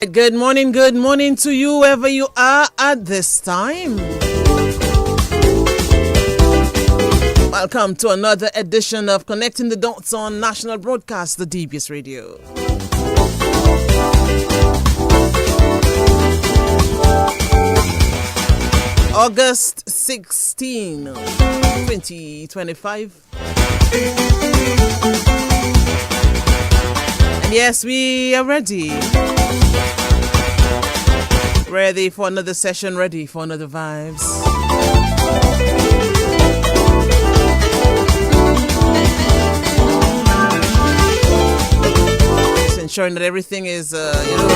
Good morning to you, wherever you are at this time. Welcome to another edition of Connecting the Dots on National Broadcast, the DBS Radio. August 16, 2025. And yes, we are ready. Ready for another session, ready for another vibes. Just ensuring that everything is,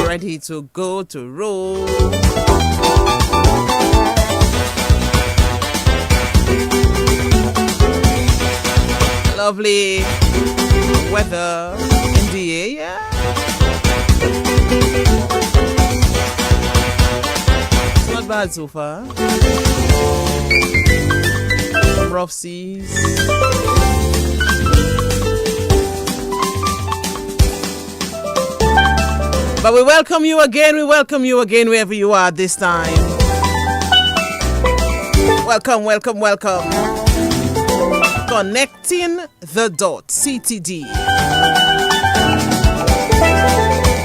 ready to go, to roll. Lovely weather in the air, yeah. Not bad so far. Some rough seas. But we welcome you again wherever you are this time. Welcome. Connecting the Dots, CTD.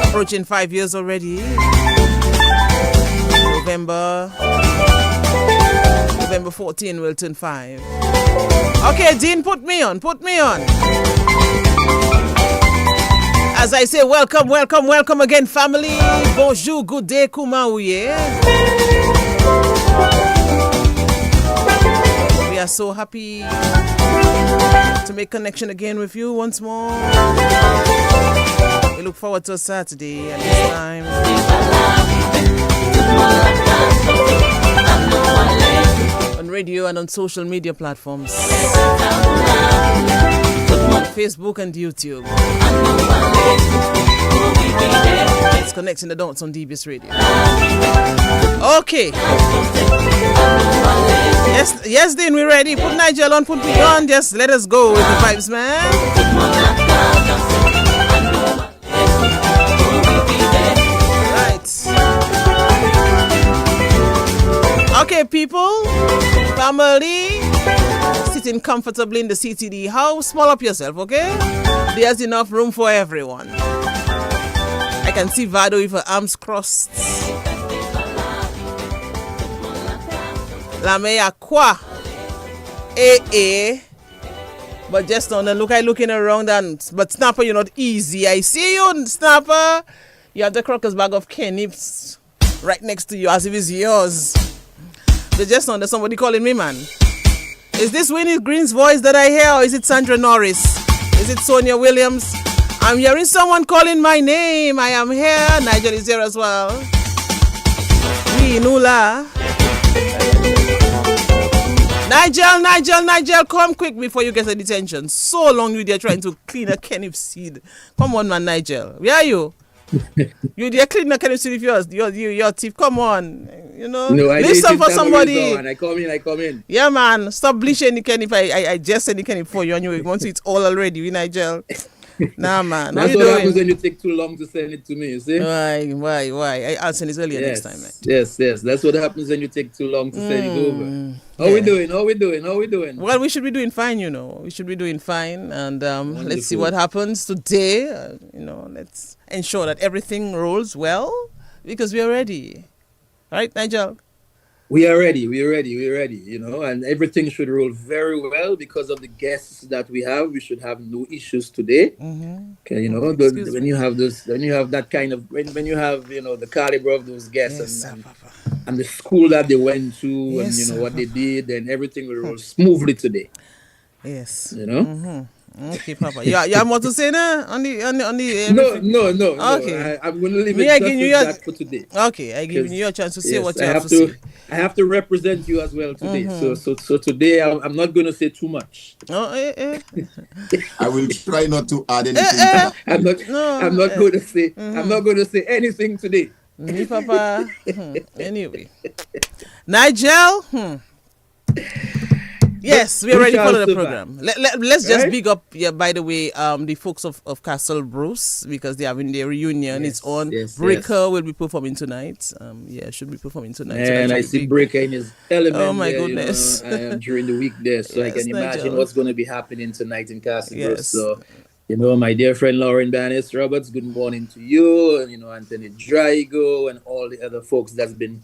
Approaching 5 years already. November 14 will turn 5. Okay, Dean, put me on. As I say, welcome again, family. Bonjour, good day, Kumaouye. We are so happy to make connection again with you once more. We look forward to a Saturday at this time. On radio and on social media platforms. On Facebook and YouTube. It's Connecting the Dots on DBS Radio. Okay. Yes, Dean, we're ready. Put Nigel on, put me on. Just let us go with the vibes, man. Okay, people, family, sitting comfortably in the CTD house. Small up yourself, okay? There's enough room for everyone. I can see Vado with her arms crossed. La mea qua. But just on the looking around but Snapper, you're not easy. I see you, Snapper. You have the crocker's bag of Kennips right next to you as if it's yours. But just on, there's somebody calling me, man. Is this Winnie Green's voice that I hear, or is it Sandra Norris? Is it Sonia Williams? I'm hearing someone calling my name. I am here. Nigel is here as well. We Nula. Nigel, come quick before you get a detention. So long you there trying to clean a Kenneth seed. Come on, man, Nigel. Where are you? You there clean a Kenneth seed with your teeth. Come on. No, listen for somebody. I come in. Yeah, man. Stop bleaching the Kenneth. I just said the Kenneth for you and you want it all already. We Nigel. Nah, man. That's what happens when you take too long to send it to me, you see? Why? I'll send it earlier next time, man. Yes. That's what happens when you take too long to send it over. How we doing? Well, we should be doing fine, We should be doing fine. And let's see what happens today. Let's ensure that everything rolls well because we are ready. All right, Nigel? We are ready, and everything should roll very well because of the guests that we have. We should have no issues today. Mm-hmm. Okay, when you have that kind of, when you have, the caliber of those guests and the school that they went to and what they did, then everything will roll smoothly today. Yes. Mm-hmm. Okay, Papa. You have more to say now on the No. Okay. I'm going to leave it that for today. Okay, I give you your chance to say what you have to say. I have to represent you as well today. Mm-hmm. So today I'm not going to say too much. I will try not to add anything. I'm not going to say. Mm-hmm. I'm not going to say anything today. Me, Papa. Anyway, Nigel. Yes, we're ready for the survive. program. Let's just Right? big up, by the way, the folks of Castle Bruce, because they're having their reunion. Yes, It's on. yes, Breaker will be performing tonight. Should be performing tonight. So And that's I really see big. Breaker in his Oh element my there, goodness. during the week there. So I Yes, can imagine Nigel. what's going to be happening tonight in Castle Bruce. Yes. So, my dear friend Lauren Bannis Roberts, good morning to you, and, Anthony Drago and all the other folks that's been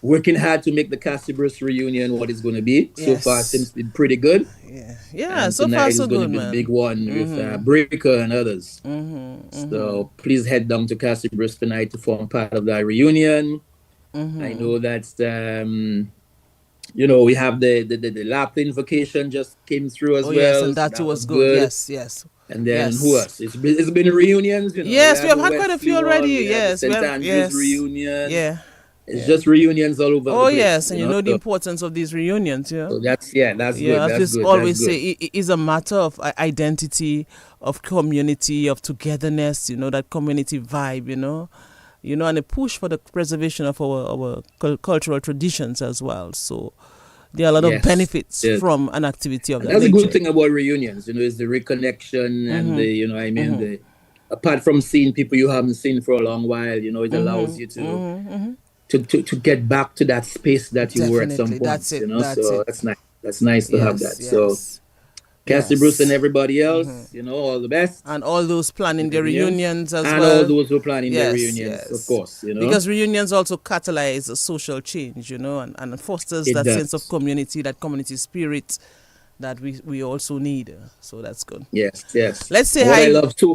working hard to make the Castle Bruce reunion what it's going to be. So far, Yes. seems to be pretty good. Yeah. And So tonight far, is so going to good, be the man. big one with Breaker and others. So please head down to Castle Bruce tonight to form part of that reunion. I know that we have the lap invocation just came through as Oh well. yes, and So that that too was was good. good. Yes. And then Yes. who else? It's been reunions. Yes, we have the had quite a few Wesley already. one, we had the Yes, we St. have. Andrews Yes. reunion. Yeah. It's just reunions all over Oh the place. yes, and you know the So, importance of these reunions. Yeah. so that's good. As That's we good. always That's good. say, it is a matter of identity, of community, of togetherness. That community vibe. And a push for the preservation of our cultural traditions as well. So there are a lot of Yes, benefits yes. from an activity of And that that's a nature. good thing about reunions, is the reconnection and the apart from seeing people you haven't seen for a long while, it allows you to get back to that space that you were at some Definitely, point. that's it. That's So it. that's nice. That's nice to have that. So Cassie Yes. Bruce and everybody else, all the best. And all those planning their reunions as and well. all those who are planning their Yes, reunions, yes. of course, Because reunions also catalyze a social change, and fosters It that does. sense of community, that community spirit that we also need. So that's good. Yes. Let's say what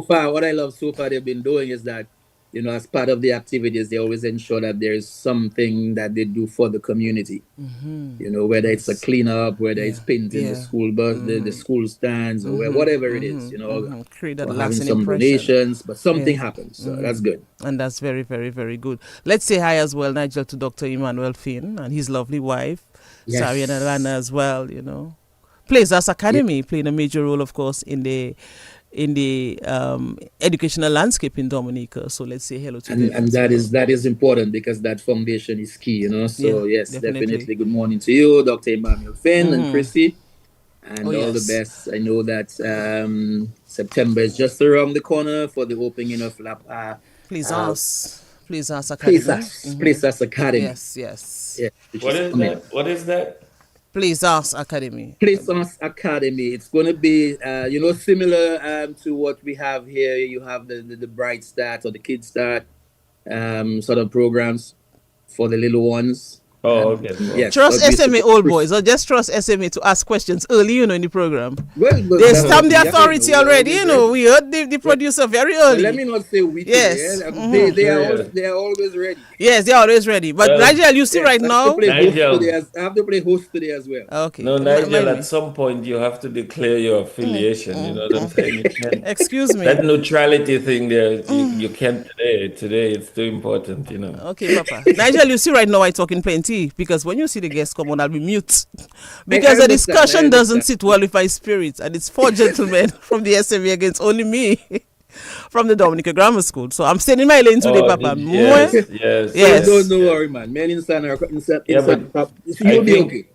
hi. What I love so far they've been doing is that, as part of the activities, they always ensure that there's something that they do for the community. Whether it's a cleanup, whether it's painting the school bus, the school stands, or whatever it is, Create that or having lasting some impression. donations, but something happens. So that's good. And that's very, very, very good. Let's say hi as well, Nigel, to Dr. Emmanuel Finn and his lovely wife, Yes. Sari and Alana as well, Plays Us Academy, playing a major role, of course, in the educational landscape in Dominica. So let's say hello to them. And that is important because that foundation is key, So Yeah, yes, definitely. definitely. Good morning to you, Dr. Emmanuel Finn and Chrissy. And Oh, all the yes. best. I know that September is just around the corner for the opening of Please Us Academy. Please Us Academy. Yes. Yeah, which What is coming. that? What is that? Please Us Academy. Please Us Academy. It's going to be, similar to what we have here. You have the Bright Start or the Kid Start sort of programs for the little ones. Oh, okay. Yes. Trust obviously. SMA old boys, or just trust SMA to ask questions early, in the program. Well, They that's stamp the what we authority have, already, We're always We heard the producer very ready. early. Let me not say we. Yes. They are always ready. Yes, they're always ready. But Nigel, you see right now. Nigel. I have to play host today as well. Okay. No, Remind Nigel, me. at some point you have to declare your affiliation. You know what I'm saying? You can't- Excuse me. That neutrality thing there, you can't today. Today it's too important, Okay, Papa. Nigel, you see right now I talking plenty because when you see the guests come on, I'll be mute. Because I the understand, discussion I doesn't understand. sit well with my spirit. And it's four gentlemen from the SMA against only me from the Dominica Grammar School. So I'm staying in my lane today, Papa. Yes. Yes. Don't worry, man. Men inside are inside. Yeah, but You'll be think okay.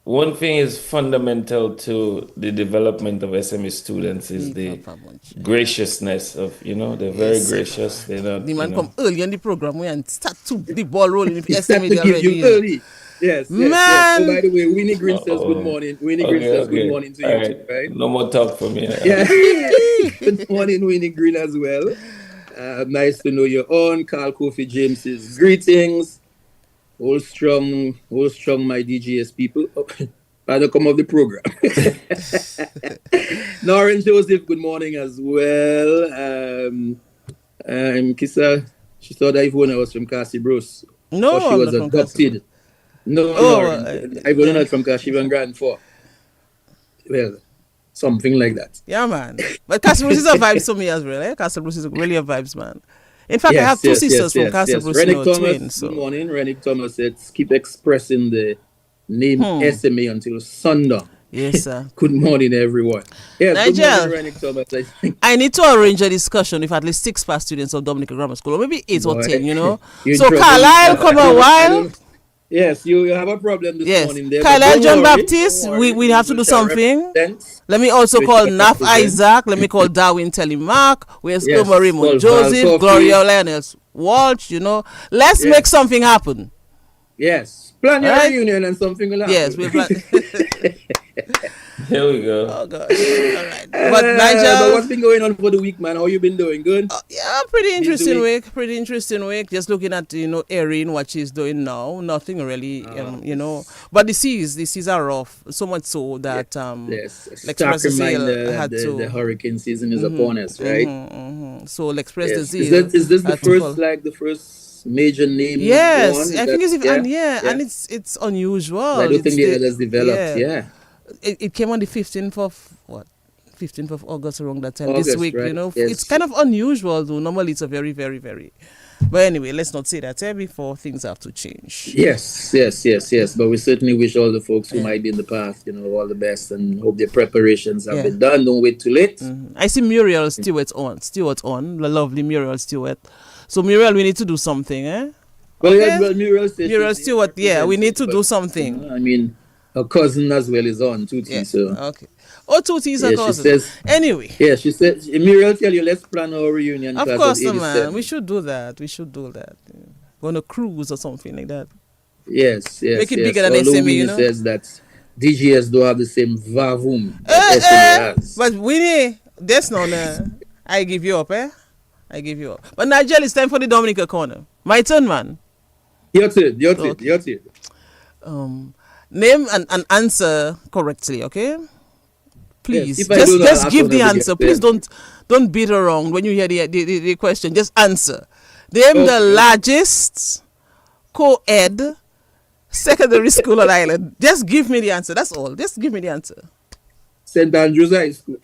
one thing is fundamental to the development of SME students is the graciousness of, they're very gracious. They're not, The man come early in the program and start to the ball rolling with Start SMA to give already. you early. Yes. Man. Oh, by the way, Winnie Green says good morning. Winnie Green says good morning to you, All too, right? No more talk for me. Yeah. Good morning, Winnie Green, as well. Nice to know you're on. Carl Kofi James's greetings. Hold strong, my DGS people. Oh, by the come of the program. Lauren Joseph, good morning as well. Kissa, she thought Ivona was from Cassie Bruce. No, she I'm was not from adopted. No, Ivona not from Cassie Van Grand 4. Well, something like that. Yeah, man. But Castle Bruce is a vibes to me as well. Castle Bruce is really a vibes, man. In fact, I have two sisters from Castle Bruce, Rennick Thomas, twins. So. good morning. Rennick Thomas said, keep expressing the name SMA until sundown. Yes, sir. Good morning, everyone. Yes, Nigel, good morning, Rennick Thomas. I need to arrange a discussion with at least 6 past students of Dominica Grammar School, or maybe 8 or 10, You so trouble. Carlisle, come a while. Yes, you have a problem this Yes. morning there. But Kyle don't John worry, Baptist, don't worry. we have to We do shall something. represent. Let me also We call shall Naf represent. Isaac. Let me call Darwin Telemark. Where's Yes, Irma Raymond call Val Joseph, Coffee. Gloria Lionel Walsh, Let's Yes. make something happen. Yes. Plan your Right? reunion and something will happen. Yes, we're Here we go. Oh gosh. All right. But Nigel, But what's been going on for the week, man? How you been doing? Good? yeah, pretty Busy interesting week? week. Pretty interesting week. Just looking at Erin, what she's doing now. Nothing really, But the seas are rough. So much so that Yes. L'Express Stark Zeal reminder had that to. the hurricane season is upon us, right? So L'Express Yes. Zeal Is this the had to call. first major name Yes, one? I think it's yeah? and it's unusual. I don't think the others developed. Yeah. Yeah. It came on the 15th of what? 15th of August around that time. This August, week, right? Yes. it's kind of unusual though. Normally it's a very, very, very. But anyway, let's not say that before things have to change. Yes. But we certainly wish all the folks who might be in the path, all the best, and hope their preparations have been done. Don't wait too late. I see Muriel Stewart on, the lovely Muriel Stewart. So Muriel, we need to do something, eh? Well, Okay. yeah, well, Muriel Stewart, yeah, we need to do something. I mean, her cousin as well is on Tutti, Yeah. so. Okay. Oh, Tutti is a Yeah, she cousin. says- Anyway. Yeah, she said, Muriel tell you, let's plan our reunion. Of class course, of man. 87. We should do that. Go on a cruise or something like that. Yes. Make it bigger than Although SME, Winnie says that DGS don't have the same vavum that SME has. But Winnie, that's not. I give you up, eh? I give you up. But Nigel, it's time for the Dominica corner. My turn, man. Your turn. Name and answer correctly, okay? Please, Yes, if I do not, just I'll give the never answer. get Please there. don't beat around when you hear the question. Just answer. Name the Okay. largest co-ed secondary school on island. Just give me the answer. That's all. Just give me the answer. St. Andrews High School.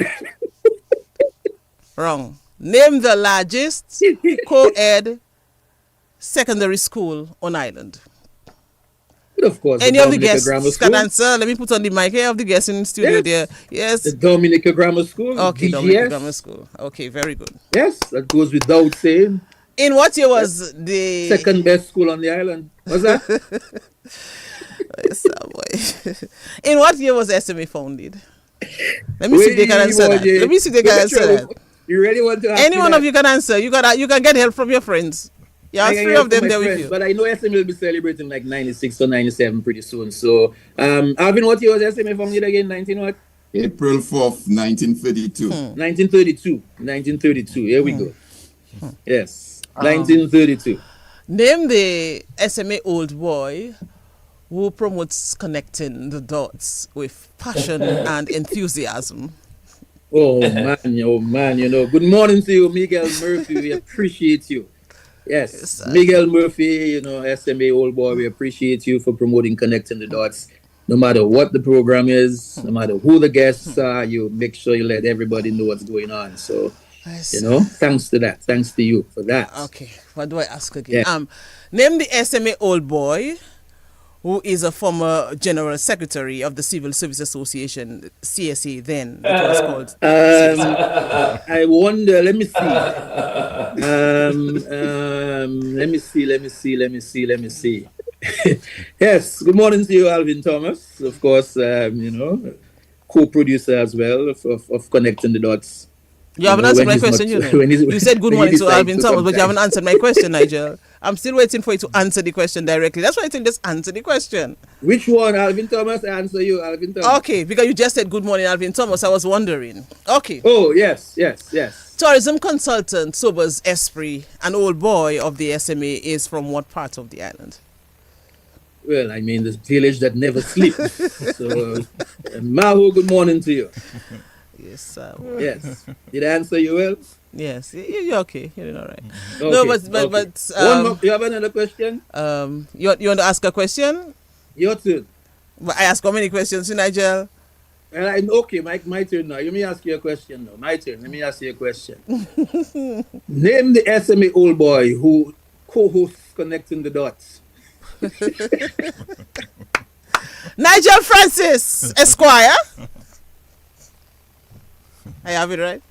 Wrong. Name the largest co-ed secondary school on island. Of course, Any the of the Dominica guests Grammar can School. answer. Let me put on the mic. Any of the guests in the studio Yes. there? Yes. The Dominica Grammar School. Okay, DGS. Dominica Grammar School. Okay, very good. Yes, that goes without saying. In what year was the Second best school on the island. What's that? Yes, boy. In what year was SMA founded? Let me see if they can answer that. Let me see if they can answer that. You really want to ask Any me one that? of you can answer. You can get help from your friends. You have I can three help of them my there with friends, you. But I know SMA will be celebrating like 96 or 97 pretty soon. So, Alvin, what year was SMA founded again? 19 what? April 4th, 1932. 1932. 1932. Here we go. Yes. 1932. Name the SMA old boy who promotes connecting the dots with passion and enthusiasm. Oh man, Good morning to you, Miguel Murphy. We appreciate you. Yes, Miguel Murphy, SMA old boy, we appreciate you for promoting Connecting the Dots. No matter what the program is, no matter who the guests are, you make sure you let everybody know what's going on. So, thanks to that. Thanks to you for that. Okay, what do I ask again? Yeah. Name the SMA old boy who is a former general secretary of the Civil Service Association, CSA then. It was called CSA. I wonder, let me see. Yes, good morning to you, Alvin Thomas. Of course, co-producer as well of Connecting the Dots. You haven't answered my question, You said good morning to Alvin Thomas, but you haven't answered my question, Nigel. I'm still waiting for you to answer the question directly. That's why I think just answer the question. Which one, Alvin Thomas? Answer you, Alvin Thomas. Okay, because you just said good morning, Alvin Thomas. I was wondering. Okay. Oh, yes. Tourism consultant Sobers Esprit, an old boy of the SMA, is from what part of the island? Well, I mean, the village that never sleeps. So, Mahu, good morning to you. Yes, sir. Yes. Did I answer you well? Yes, you're okay. You're doing all right. Okay, No, okay. but One more. You have another question? you want to ask a question? Your turn. But I ask how many questions, Nigel? Okay, my turn now. Let me ask you a question now. My turn. Let me ask you a question. Name the SMA old boy who co-hosts Connecting the Dots. Nigel Francis Esquire. I have it right?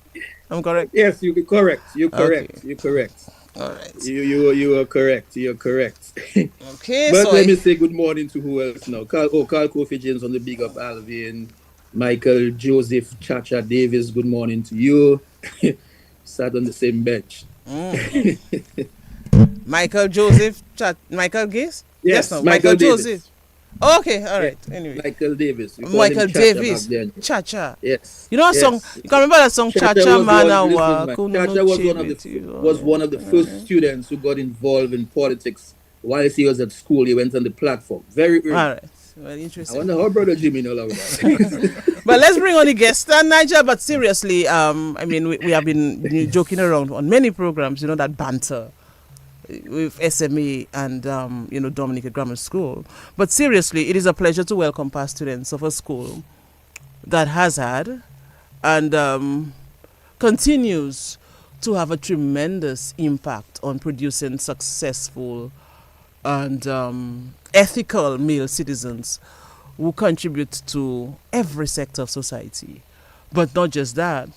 I'm correct? Yes, you're correct. You're correct. Okay. You're correct. All right. You are correct. You're correct. Okay, But so let me say good morning to who else now. Carl Kofi James on the big up Alvin. Michael Joseph Chacha Davis, good morning to you. Sat on the same bench. Michael Joseph, Michael Gates? Yes, Yes, no, Michael Michael Joseph. Davis. Okay, all Yeah, right. Anyway, Michael Davis. We call him Michael Chacha back Davis, then. Cha Cha. Yes, You know a song? yes. You can remember that song, Cha Chacha Cha was one. Listen, Manawa man. Kununo Chacha was one of the first Chibiti. students who got involved in politics whilst he was at school. He went on the platform very All early. right, well, I interesting. wonder how brother Jimmy know about that. But let's bring on the guest star, Nigel. But seriously, I mean, we have been joking around on many programs, that banter with SMA and, Dominica Grammar School. But seriously, it is a pleasure to welcome past students of a school that has had and continues to have a tremendous impact on producing successful and ethical male citizens who contribute to every sector of society. But not just that,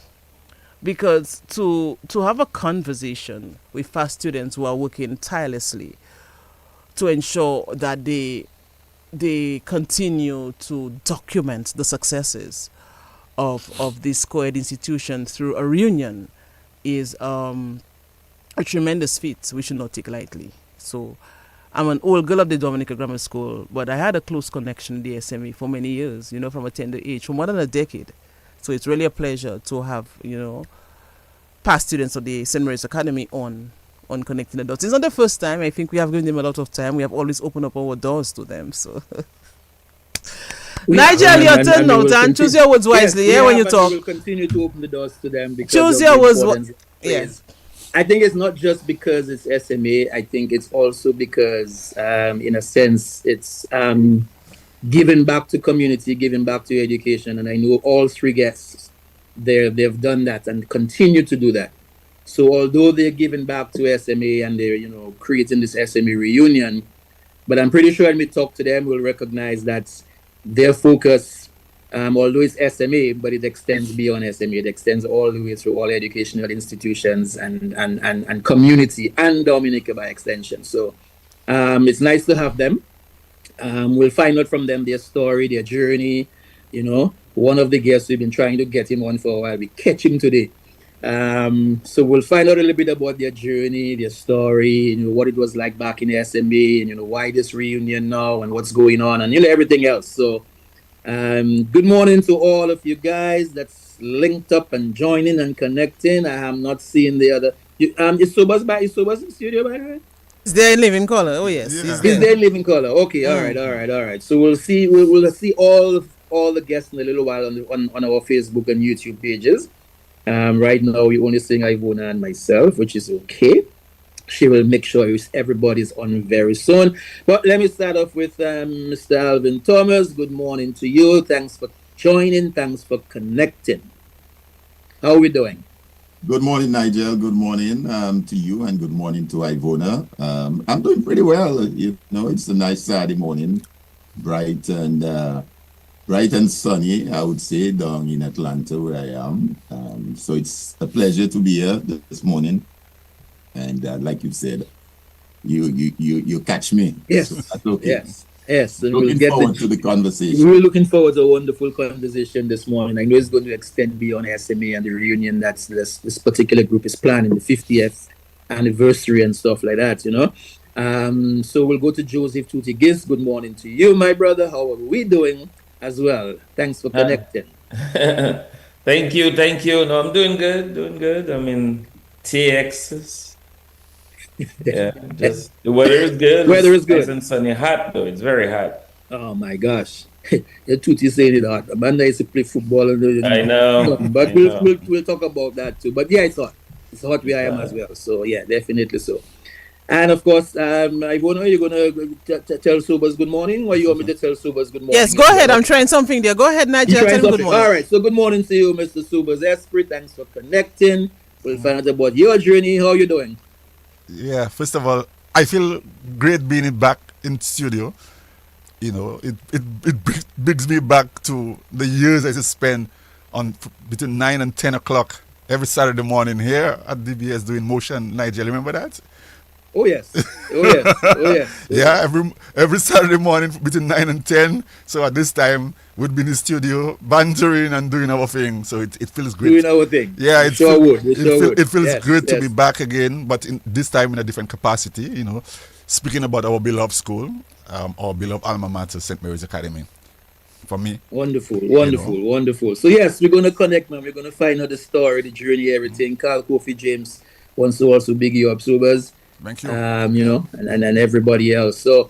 because to have a conversation with past students who are working tirelessly to ensure that they continue to document the successes of this co-ed institution through a reunion is a tremendous feat we should not take lightly. So I'm an old girl of the Dominica Grammar School, but I had a close connection with the SME for many years, from a tender age, for more than a decade. So it's really a pleasure to have, past students of the St. Mary's Academy on Connecting the Dots. It's not the first time. I think we have given them a lot of time. We have always opened up our doors to them. So, Nigel, your turn now, Dan. Choose your words wisely, when you talk. We will continue to open the doors to them because Choose of your the words. importance it plays. I think it's not just because it's SMA. I think it's also because, in a sense, it's giving back to community, giving back to education. And I know all three guests, they've done that and continue to do that. So although they're giving back to SMA and they're, creating this SMA reunion, but I'm pretty sure when we talk to them, we'll recognize that their focus, although it's SMA, but it extends beyond SMA. It extends all the way through all educational institutions and community and Dominica by extension. So it's nice to have them. We'll find out from them their story, their journey. One of the guests, we've been trying to get him on for a while. We catch him today. So we'll find out a little bit about their journey, their story, what it was like back in the SMA, and why this reunion now and what's going on and everything else. So good morning to all of you guys that's linked up and joining and connecting. I have not seen the other. Is Sobas in studio by the way? Is there in living color? Oh yes, Is there in living color? Okay, all right. So we'll see all the guests in a little while on our Facebook and YouTube pages. Right now, we're only seeing Ivona and myself, which is okay. She will make sure everybody's on very soon. But let me start off with Mr. Alvin Thomas. Good morning to you. Thanks for joining. Thanks for connecting. How are we doing? Good morning, Nigel. Good morning to you, and good morning to Ivona. I'm doing pretty well. It's a nice Saturday morning, bright and sunny, I would say, down in Atlanta where I am. So it's a pleasure to be here this morning. And like you said, you catch me. Yes. So that's okay. Yes. Looking forward to the conversation. We're looking forward to a wonderful conversation this morning. I know it's going to extend beyond SMA and the reunion that this particular group is planning, the 50th anniversary and stuff like that, So we'll go to Joseph Tuti Giz. Good morning to you, my brother. How are we doing? As well. Thanks for connecting. Thank you. No, I'm doing good. I mean, TXs. Yeah, just the weather is good. Weather is good. Nice and sunny. Hot though. It's very hot. Oh my gosh. The Tuti saying it hot. Amanda used to play football. I know. But we'll talk about that too. But yeah, it's hot. It's hot where I am as well. So yeah, definitely so. And of course, Ivona, you're going to tell Sobas good morning, or you want me to tell Sobas good morning? Yes, go ahead. I'm trying something there. Go ahead, Nigel. Tell him good morning. All right. So good morning to you, Mr. Sobas Esprit. Thanks for connecting. We'll find out about your journey. How are you doing? Yeah, first of all, I feel great being back in studio. It brings me back to the years I used to spend between 9 and 10 o'clock every Saturday morning here at DBS doing motion. Nigel, remember that? Oh yes. Oh yes. Oh yes. Yeah, every Saturday morning between 9 and 10. So at this time, we'd be in the studio bantering and doing our thing. So it feels great. Doing our thing. Yeah, We sure would. We sure would. it feels Yes. great to be Yes. back again, but this time in a different capacity. Speaking about our beloved school, our beloved alma mater, St. Mary's Academy. For me, Wonderful, wonderful, wonderful. So yes, we're gonna connect, man. We're gonna find out the story, the journey, everything. Carl Kofi James wants to also big you up, Subas. Thank you. And everybody else. So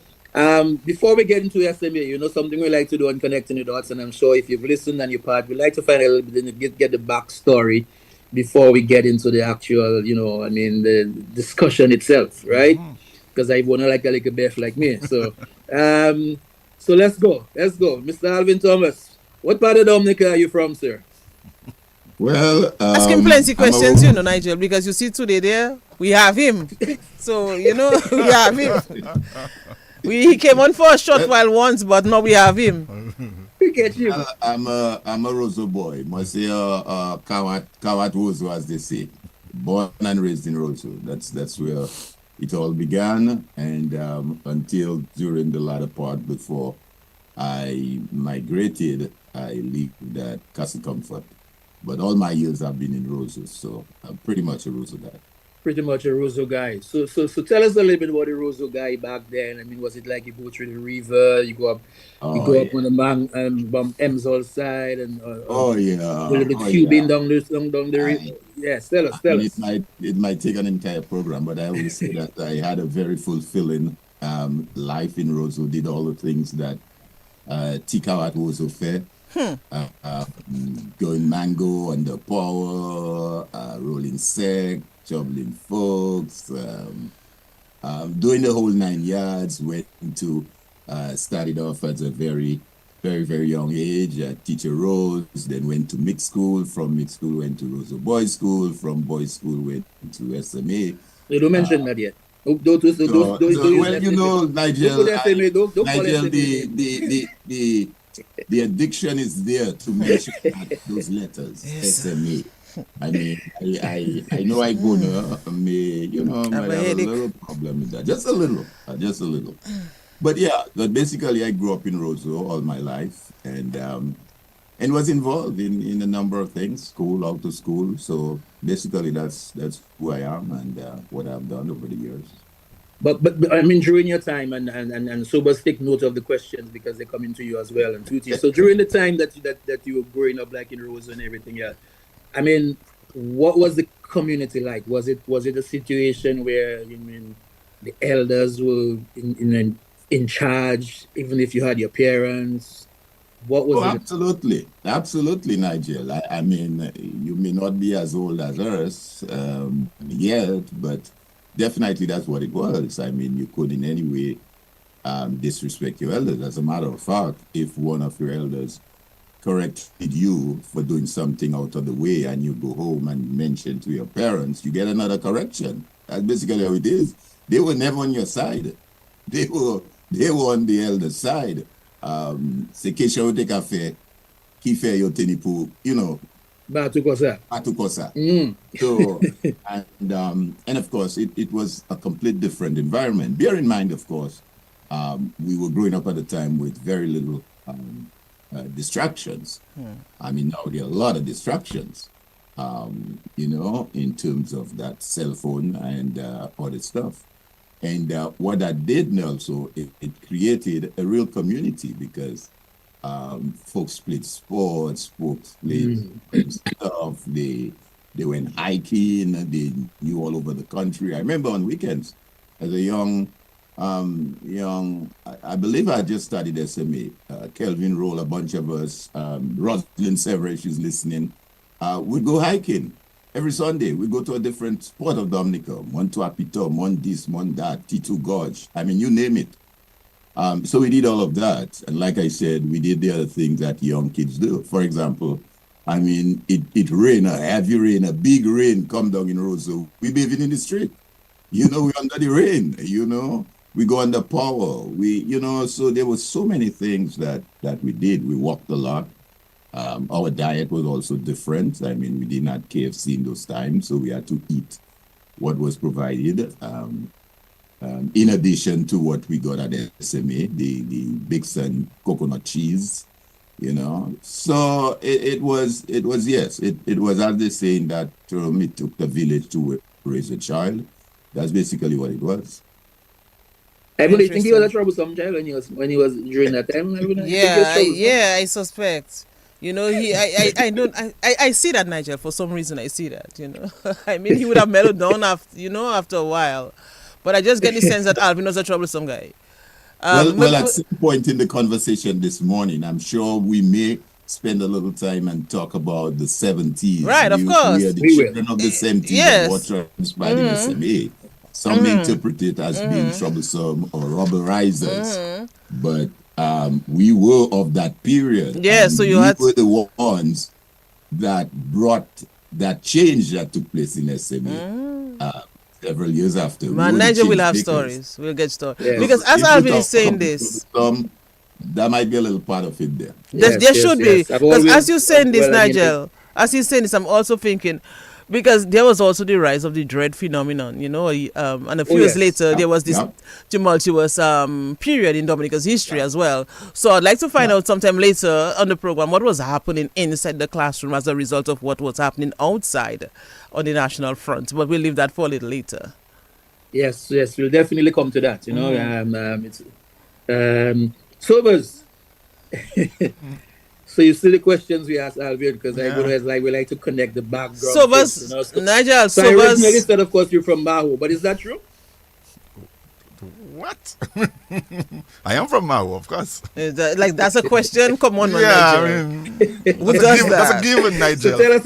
before we get into SMA, something we like to do on connecting the dots, and I'm sure if you've listened and you're part, we like to find a little bit and get the backstory before we get into the actual, the discussion itself, right? Because I wanna like a little bit like me. So let's go. Mr. Alvin Thomas, what part of Dominica are you from, sir? Well, Ask him plenty questions, Nigel, because you see today there, we have him. So, we have him. He came on for a short while once, but now we have him. We get you. I'm a Roseau boy. Must say Kawat Roseau, as they say. Born and raised in Roseau. That's where it all began, and until during the latter part before I migrated, I lived at Castle Comfort. But all my years I've been in Roseau, so I'm pretty much a Roseau guy. Pretty much a Roseau guy. So tell us a little bit about the Roseau guy back then. I mean, was it like you go through the river, you go up on the Emsall side, and the little tubing down the river? Yes, tell us. It might take an entire program, but I always say that I had a very fulfilling life in Roseau. Did all the things that Tikawat Roseau Fair. Going mango under power, rolling sec, shoveling folks, doing the whole 9 yards. Went to started off at a very, very, very young age at Teacher Rose, then went to mixed school. From mixed school went to Roseau Boys School. From boys school went to SMA. You don't mention that yet. Nigel, the addiction is there to mention those letters. SMA. I mean, I know I might have a little problem with that. Just a little. But yeah, but basically I grew up in Roseau all my life, and was involved in a number of things, school, out of school. So basically that's who I am and what I've done over the years. But I mean, during your time, and Sobers, take note of the questions because they're coming to you as well, and Tuti. So during the time that you were growing up, like in Roseau and everything else, I mean, what was the community like? Was it a situation where the elders were in charge, even if you had your parents? What was it? Absolutely, Nigel. I mean, you may not be as old as us yet, but definitely that's what it was. I mean, you could in any way disrespect your elders. As a matter of fact, if one of your elders corrected you for doing something out of the way and you go home and mention to your parents, you get another correction. That's basically how it is. They were never on your side. They were on the elder's side. C'est question de café qui fait yo tenipu, Batukosa. So, and of course, it was a complete different environment. Bear in mind, of course, we were growing up at a time with very little distractions. I mean, now there are a lot of distractions, in terms of that cell phone and all that stuff. And what that did also, it created a real community because folks played sports, folks played stuff, they went hiking, they knew all over the country. I remember on weekends as a young, I believe I just started SMA, Kelvin Roll, a bunch of us, Rosalind Severay, she's listening, we'd go hiking. Every Sunday, we go to a different spot of Dominica, one to Apito, one this, one that, T2 Gorge. I mean, you name it. So we did all of that. And like I said, we did the other things that young kids do. For example, I mean, it rained, a heavy rain, a big rain come down in Roseau. We bathing in the street. We under the rain, we go under power. So there were so many things that we did. We walked a lot. Our diet was also different. I mean, we didn't have KFC in those times, so we had to eat what was provided. in addition to what we got at SMA, the Bixen coconut cheese, you know. So it was yes, it was, as they say in that term, it took the village to raise a child. That's basically what it was. I really think he was a troublesome child when he was during that time. I suspect. You know, I see that, Nigel. For some reason, I see that. You know, I mean, he would have mellowed down after a while, but I just get the sense that Alvin was a troublesome guy. Well, at some point in the conversation this morning, I'm sure we may spend a little time and talk about the 70s. Right, of course. We are the children of the 70s. Yes. What transpired in SMA. Some interpret it as being troublesome or rubberizers, but we were of that period. Yeah, so you were the ones that brought that change that took place in SMA several years after. Man, Niger will have stories. We'll get stories. Yes. Because as Alvin is saying this, that might be a little part of it there. There should be. Because as you're saying this, Nigel, as you're saying this, I'm also thinking, because there was also the rise of the dread phenomenon, you know, and a few years later, there was this tumultuous period in Dominica's history as well. So I'd like to find out sometime later on the program what was happening inside the classroom as a result of what was happening outside on the national front. But we'll leave that for a little later. Yes, we'll definitely come to that, you know. Sobers. So you see the questions we asked Alvin, because we like to connect the background. Sobers, you know? Nigel, so Sobers. I originally said, of course, you're from Maho, but is that true? What? I am from Maho, of course. That's a question? Come on, man, yeah, Nigel. I mean, that's a given, Nigel. So tell us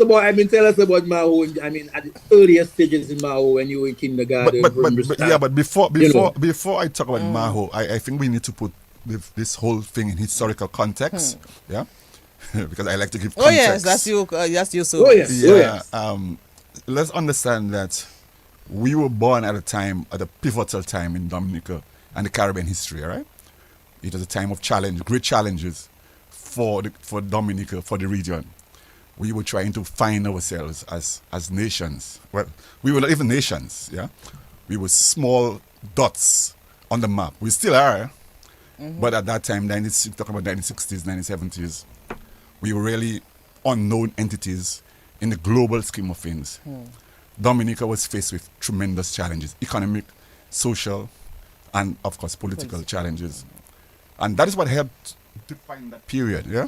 about Maho. I mean, at the earliest stages in Maho when you were in kindergarten. But before I talk about Maho, I think we need to put this whole thing in historical context. Yeah. Because I like to give context. Oh yes, that's you. So let's understand that we were born at a pivotal time in Dominica and the Caribbean history. Right, it was a time of great challenges for Dominica, for the region. We were trying to find ourselves as nations. Well, we were not even nations. Yeah, we were small dots on the map. We still are, but at that time, talking about 1960s, 1970s. We were really unknown entities in the global scheme of things. Dominica was faced with tremendous challenges, economic, social, and of course political challenges. And that is what helped define that period, yeah?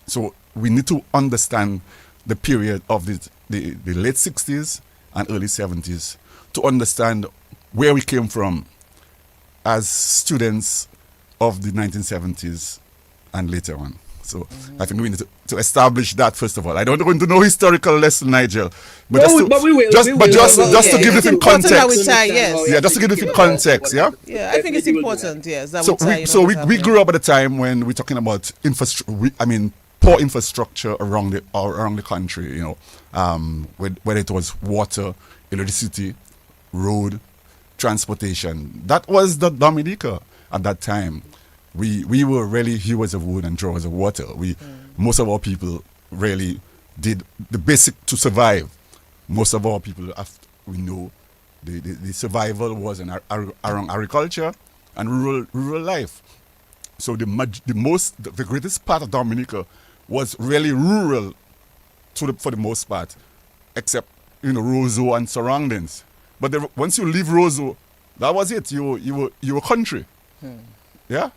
So we need to understand the period of the late 60s and early 70s to understand where we came from as students of the 1970s and later on. So I think we need to establish that first of all. I don't want to know historical lesson, Nigel, but just to give it in context. Just to give it in context. Yeah. Yeah, I think it's important. Yes. We grew up at a time when we're talking about poor infrastructure around the country. You know, whether it was water, electricity, road, transportation. That was the Dominica at that time. We were really hewers of wood and drawers of water. Most of our people really did the basic to survive. Most of our people, we know, the survival was around agriculture and rural life. So the greatest part of Dominica was really rural for the most part, except Roseau and surroundings. But once you leave Roseau, that was it. You were country. Yeah.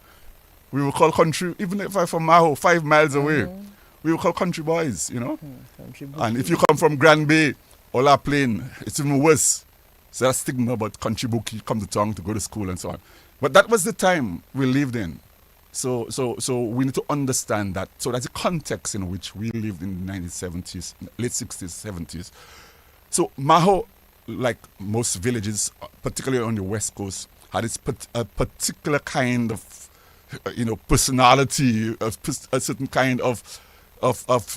We were called country, even if I'm from Maho, 5 miles away. We were called country boys, you know. And if you come from Grand Bay or La Plaine, it's even worse. So that stigma about country book, you come to town to go to school and so on. But that was the time we lived in. So we need to understand that. So that's the context in which we lived in the 1970s, late 60s, 70s. So Maho, like most villages, particularly on the West Coast, had a particular kind of personality, a certain kind of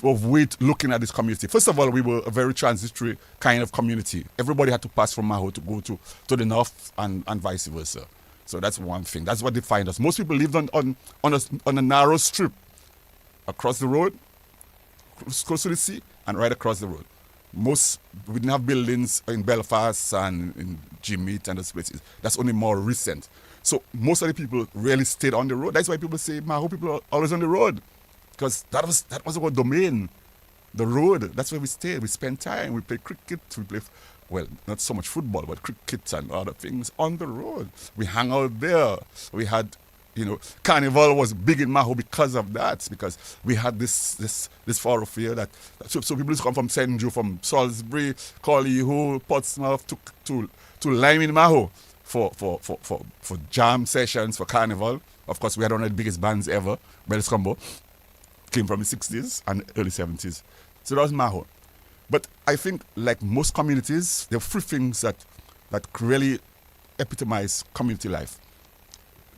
weight looking at this community. First of all, we were a very transitory kind of community. Everybody had to pass from Maho to go to the north and vice versa. So that's one thing. That's what defined us. Most people lived on a narrow strip across the road, close to the sea, and right across the road. We didn't have buildings in Belfast and in Jimmeat and those places. That's only more recent. So most of the people really stayed on the road. That's why people say, Maho people are always on the road. Because that was our domain. The road, that's where we stayed. We spent time. We played cricket. We played, well, not so much football, but cricket and other things on the road. We hung out there. We had, Carnival was big in Maho because of that. Because we had this thoroughfare that so people used to come from St. Joe, from Salisbury, Collyho, Portsmouth to Lime in Maho for jam sessions, for Carnival. Of course, we had one of the biggest bands ever, Bells Combo. Came from the 60s and early 70s. So that was Maho. But I think, like most communities, there are three things that really epitomize community life: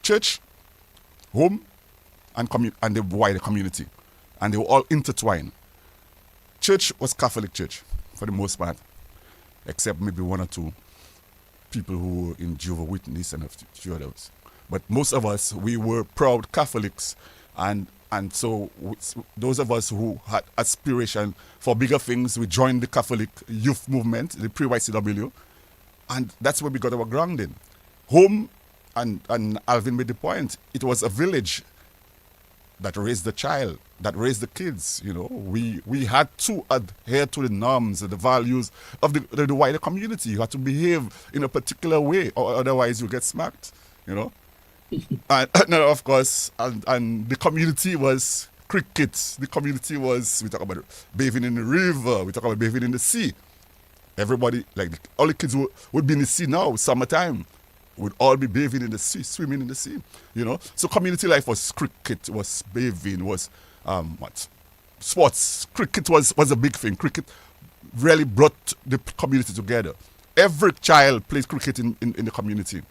church, home, and the wider community. And they were all intertwined. Church was Catholic church, for the most part, except maybe one or two people who were in Jehovah's Witness and a few others. But most of us, we were proud Catholics, and so those of us who had aspiration for bigger things, we joined the Catholic youth movement, the pre-YCW, and that's where we got our grounding. Home, and Alvin made the point, it was a village that raised the child, that raised the kids. We had to adhere to the norms and the values of the wider community. You had to behave in a particular way, or otherwise you get smacked. And of course, and the community was cricket. The community was, we talk about bathing in the river, we talk about bathing in the sea. Everybody, like all the kids would be in the sea now, summertime, would all be bathing in the sea, swimming in the sea. So community life was cricket, was bathing, was sports. Cricket was a big thing. Cricket really brought the community together. Every child played cricket in the community.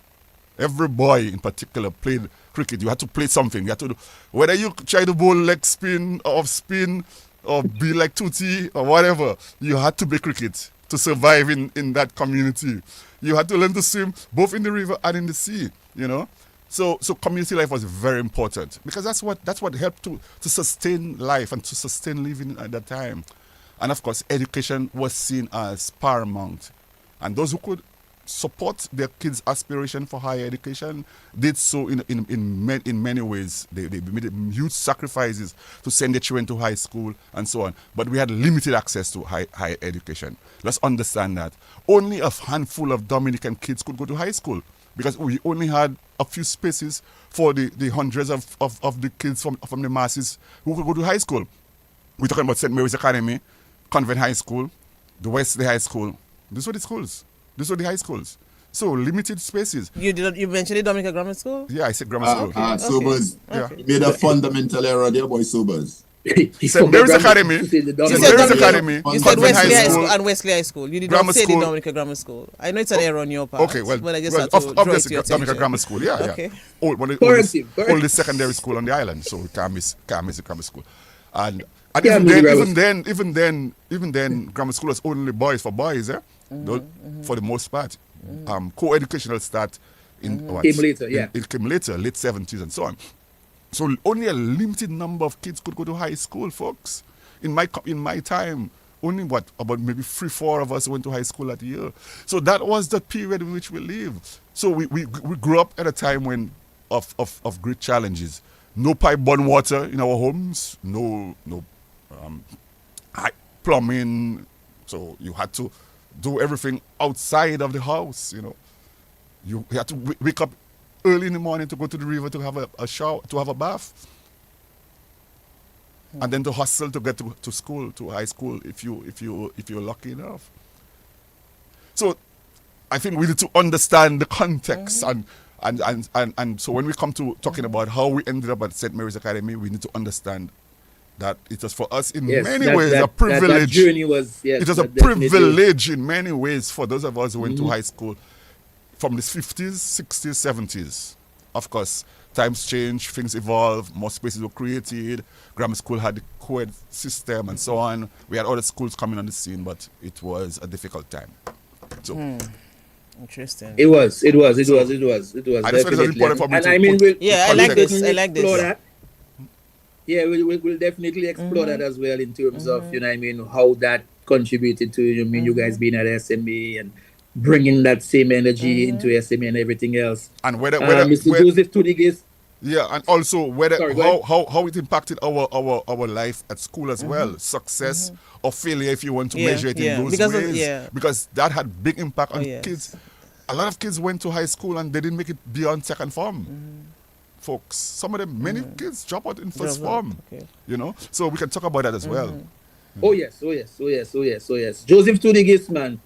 Every boy in particular played cricket. You had to play something. You had to do, whether you try to bowl leg spin or off spin or be like Tutti or whatever, you had to play cricket to survive in that community. You had to learn to swim both in the river and in the sea, So community life was very important because that's what helped to sustain life and to sustain living at that time. And of course, education was seen as paramount. And those who could support their kids' aspiration for higher education did so in many ways. They made huge sacrifices to send their children to high school and so on. But we had limited access to higher education. Let's understand that. Only a handful of Dominican kids could go to high school because we only had a few spaces for the hundreds of the kids from the masses who could go to high school. We're talking about St. Mary's Academy, Convent High School, the Wesley High School. These were the schools. These were the high schools. So limited spaces. You mentioned the Dominica Grammar School? Yeah, I said grammar school. Sobers. Yeah. You made a fundamental error there, boy, Sobers. St. Mary's Academy. St. Mary's Academy. You said Convent Wesley High High School. School and Wesley High School. You did Grammar not say school. the Dominica Grammar School. I know it's an error on your part. Okay, well, but I just had to draw it to obviously your Dominica attention. Grammar School. Yeah, yeah. Okay. Only secondary school on the island, so we can't miss the grammar school. And even then, grammar school was only boys for boys, for the most part. Co-educational start in Came later, yeah. It came later, late 70s and so on. So only a limited number of kids could go to high school, folks. In my time, only about maybe 3-4 of us went to high school that year. So that was the period in which we lived. So we grew up at a time when of great challenges. No pipe-borne water in our homes, no plumbing. So you had to do everything outside of the house, You had to wake up early in the morning to go to the river to have a shower, to have a bath. And then to hustle to get to school, to high school, if you're lucky enough. So I think we need to understand the context and so when we come to talking about how we ended up at St. Mary's Academy, we need to understand that it was for us in many ways a privilege. That journey was, yes, it was a privilege in many ways for those of us who went to high school from the 50s, 60s, 70s. Of course, times change, things evolve, more spaces were created, grammar school had the co-ed system and so on. We had other schools coming on the scene, but it was a difficult time. So Interesting. It was. I just felt it was Definitely. important for me And to I mean, put I like this. I like explore this. that. Yeah, we'll definitely explore that as well in terms of, how that contributed to, you mean, you guys being at SMA and bringing that same energy into SMA and everything else. And Mr. Joseph Tudigis. yeah, and also whether Sorry, go ahead. how it impacted our life at school as well, success or failure, if you want to Yeah, measure it in yeah, those because of- ways, yeah. because that had big impact on yes. kids. A lot of kids went to high school and they didn't make it beyond second form. Folks, some of them, many kids drop out in first Drop out, form. okay. You know, so we can talk about that as well. Oh yes, oh yes, oh yes, oh yes, oh yes. Joseph Tudigis, man.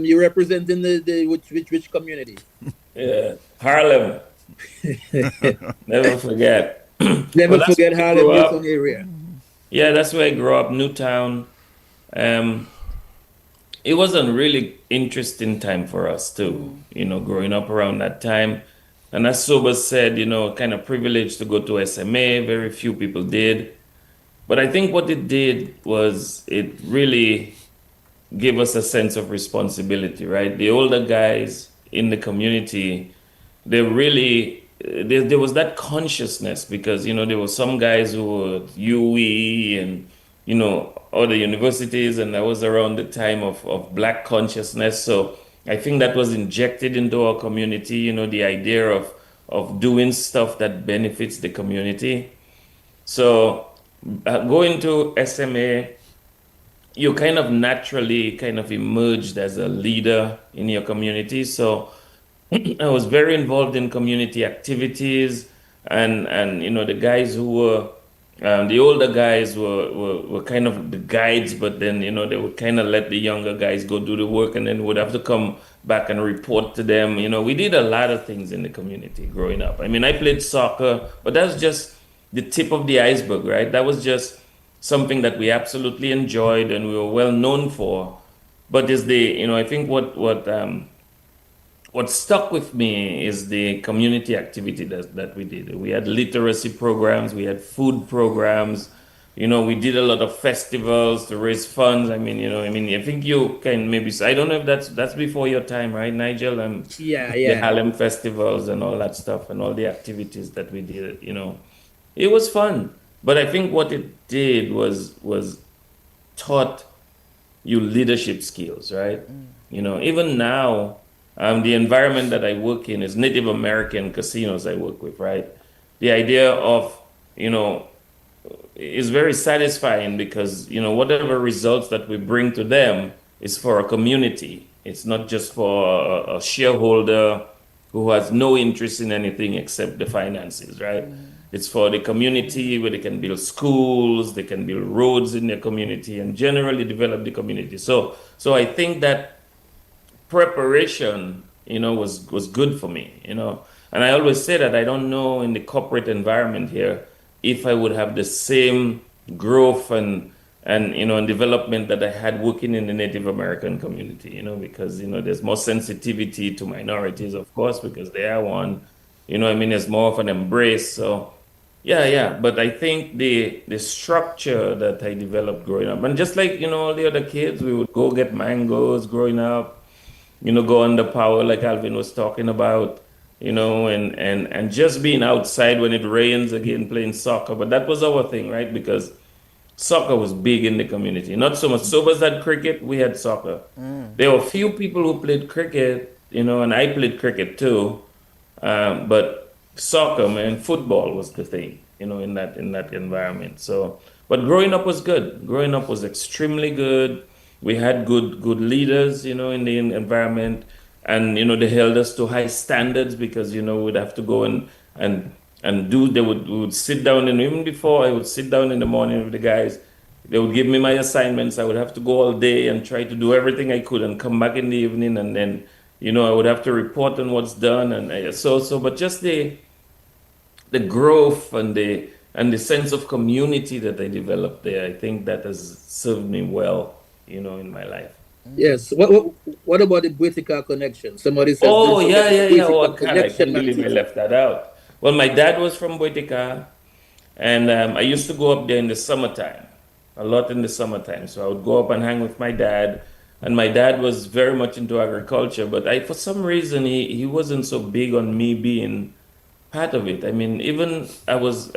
You representing the which community? Yeah, Harlem. Never forget. Never Well, that's forget where I Harlem grew up. Wilson area. Yeah, that's where I grew up, Newtown. It was a really interesting time for us too, growing up around that time. And as Soba said, kind of privileged to go to SMA. Very few people did. But I think what it did was it really gave us a sense of responsibility, right? The older guys in the community, they really, there was that consciousness because, there were some guys who were at UE and, other universities, and that was around the time of Black consciousness. So I think that was injected into our community, the idea of doing stuff that benefits the community. So going to SMA, you kind of naturally kind of emerged as a leader in your community. So I was very involved in community activities, and the guys who were the older guys were kind of the guides, but then they would kind of let the younger guys go do the work, and then would have to come back and report to them. We did a lot of things in the community growing up. I mean, I played soccer, but that's just the tip of the iceberg, right? That was just something that we absolutely enjoyed and we were well known for. But is I think what stuck with me is the community activity that we did. We had literacy programs, we had food programs, we did a lot of festivals to raise funds. I think you can maybe, I don't know if that's before your time, right, Nigel? Yeah, The yeah. Harlem festivals and all that stuff and all the activities that we did, it was fun. But I think what it did was taught you leadership skills, right? Even now, the environment that I work in is Native American casinos I work with, right? The idea of, is very satisfying because, whatever results that we bring to them is for a community. It's not just for a shareholder who has no interest in anything except the finances, right? It's for the community where they can build schools, they can build roads in their community and generally develop the community. So I think that preparation, was good for me, And I always say that I don't know in the corporate environment here if I would have the same growth and development that I had working in the Native American community, because there's more sensitivity to minorities, of course, because they are one. There's more of an embrace. So yeah. But I think the structure that I developed growing up, and just like all the other kids, we would go get mangoes growing up, go under power like Alvin was talking about, and just being outside when it rains again, playing soccer. But that was our thing, right? Because soccer was big in the community. Not so much. Sobers had cricket, we had soccer. There were few people who played cricket, and I played cricket too. But soccer, man, football was the thing, in that environment. So, but growing up was good. Growing up was extremely good. We had good leaders, in the environment, and they held us to high standards because we'd have to go and do. We would sit down, and even before I would sit down in the morning with the guys, they would give me my assignments. I would have to go all day and try to do everything I could, and come back in the evening, and then I would have to report on what's done, and but just the growth and the sense of community that I developed there, I think that has served me well, in my life. Yes. What about the Boetica connection? Somebody says. Oh, don't yeah. forget the Oh, Boetica God, I connection, can't believe I man. left that out. Well, my dad was from Boetica, and I used to go up there in the summertime, a lot in the summertime. So I would go up and hang with my dad, and my dad was very much into agriculture, but for some reason, he wasn't so big on me being part of it. I was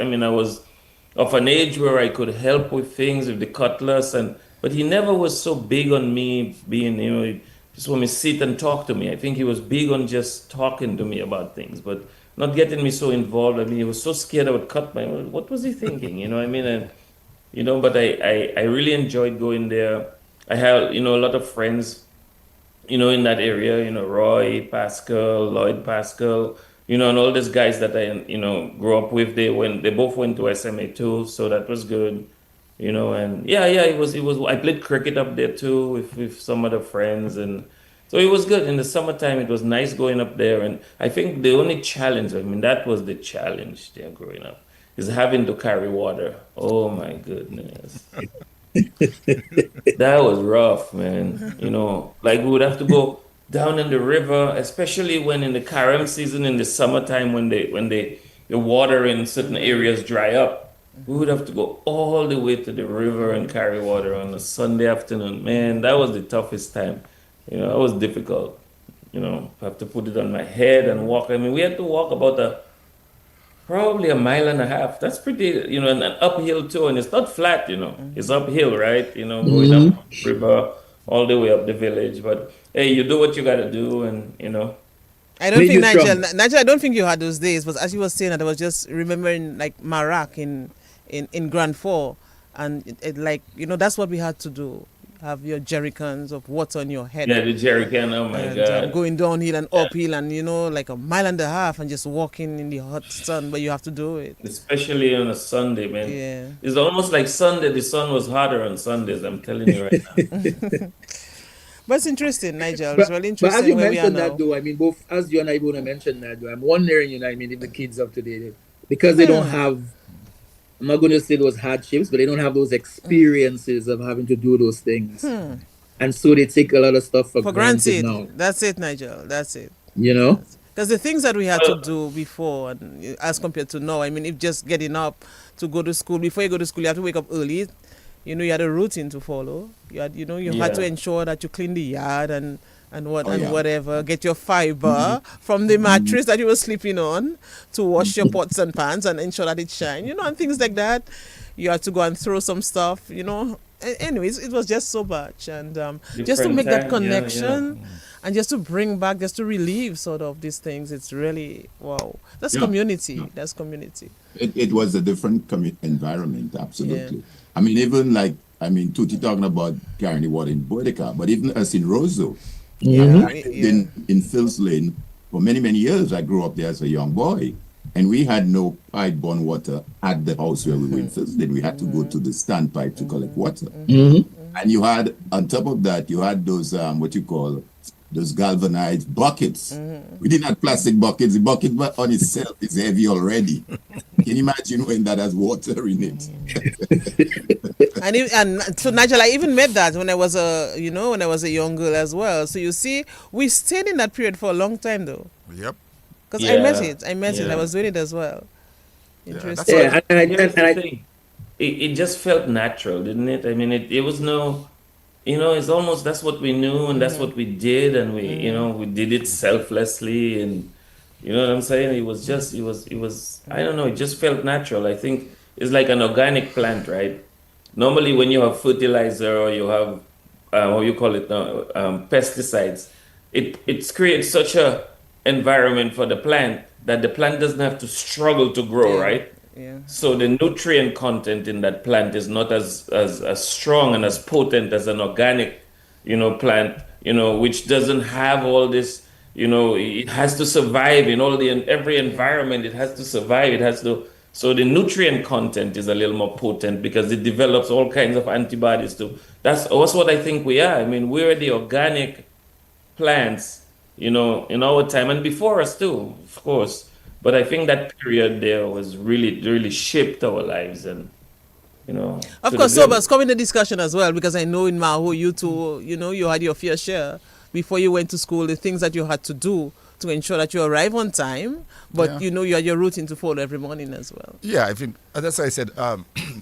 of an age where I could help with things with the cutlass, but he never was so big on me being, he just want me to sit and talk to me. I think he was big on just talking to me about things, but not getting me so involved. I mean, he was so scared I would cut my, what was he thinking? You know what I mean? And, but I really enjoyed going there. I had, a lot of friends in that area, Roy Pascal, Lloyd Pascal, and all these guys that I, grew up with, they both went to SMA too, so that was good, and yeah, it was, I played cricket up there too with some other friends, and so it was good. In the summertime, it was nice going up there, and I think the only challenge, I mean, that was the challenge there growing up, is having to carry water. Oh my goodness. That was rough, man. Like we would have to go down in the river, especially when in the Caribbean season in the summertime when the water in certain areas dry up. We would have to go all the way to the river and carry water on a Sunday afternoon. Man, that was the toughest time. That was difficult. Have to put it on my head and walk. I mean, we had to walk about probably a mile and a half. That's pretty, and an uphill too. And it's not flat, it's uphill, right? Going up river all the way up the village. But hey, you do what you got to do. And, I don't Made think you strong. Nigel, I don't think you had those days, but as you were saying that, I was just remembering like Marak in Grand Four, and like that's what we had to do. Have your jerry cans of water on your head. Yeah, the jerry can, oh my and God. going downhill and uphill, and like a mile and a half, and just walking in the hot sun, but you have to do it. Especially on a Sunday, man. Yeah. It's almost like Sunday. The sun was hotter on Sundays, I'm telling you right now. But it's interesting, Nigel. It's really But as interesting you where we are mentioned now. that, though, I mean, both as you and I both mentioned that, though, I'm wondering, if the kids of today, because they don't have, I'm not going to say those hardships, but they don't have those experiences of having to do those things. And so they take a lot of stuff for granted now. That's it, Nigel. That's it. Because the things that we had to do before, and as compared to now, I mean, if just getting up to go to school, before you go to school, you have to wake up early. You had a routine to follow. You had, had to ensure that you clean the yard and whatever. Get your fiber from the mattress that you were sleeping on to wash your pots and pans and ensure that it shine. And things like that. You had to go and throw some stuff. Anyways, it was just so much, and just to make that connection, and just to bring back, just to relieve sort of these things. It's really wow. That's community. That's community. It was a different environment, absolutely. Yeah. I mean, even Tuti talking about carrying the water in Dominica, but even us in Roseau, in Phil's Lane, for many, many years, I grew up there as a young boy. And we had no pipe-borne water at the house where we were in Phil's Lane. We had to go to the standpipe to collect water. And you had, on top of that, you had those, those galvanized buckets. We didn't have plastic buckets. The bucket on itself is heavy already. Can you imagine when that has water in it? and so Nigel, I even met that when I was a young girl as well. So you see, we stayed in that period for a long time though. Yep. Because I met it. I was doing it as well. Interesting. Yeah, and it just felt natural, didn't it? I mean, it was no, it's almost that's what we knew and that's what we did, and we did it selflessly, and you know what I'm saying? It was I don't know, it just felt natural. I think it's like an organic plant, right? Normally, when you have fertilizer or you have what you call it now, pesticides, it creates such a environment for the plant that the plant doesn't have to struggle to grow, right? Yeah. So the nutrient content in that plant is not as strong and as potent as an organic, plant, which doesn't have all this, it has to survive in every environment. It has to survive. So the nutrient content is a little more potent because it develops all kinds of antibodies too. That's what I think we are. I mean, we're the organic plants, in our time and before us too, of course. But I think that period there was really, really shaped our lives, and of course, Sobers, come in the discussion as well, because I know in Maho you too, you had your fair share before you went to school, the things that you had to do to ensure that you arrive on time, but you had your routine to follow every morning as well. Yeah, I think that's why I said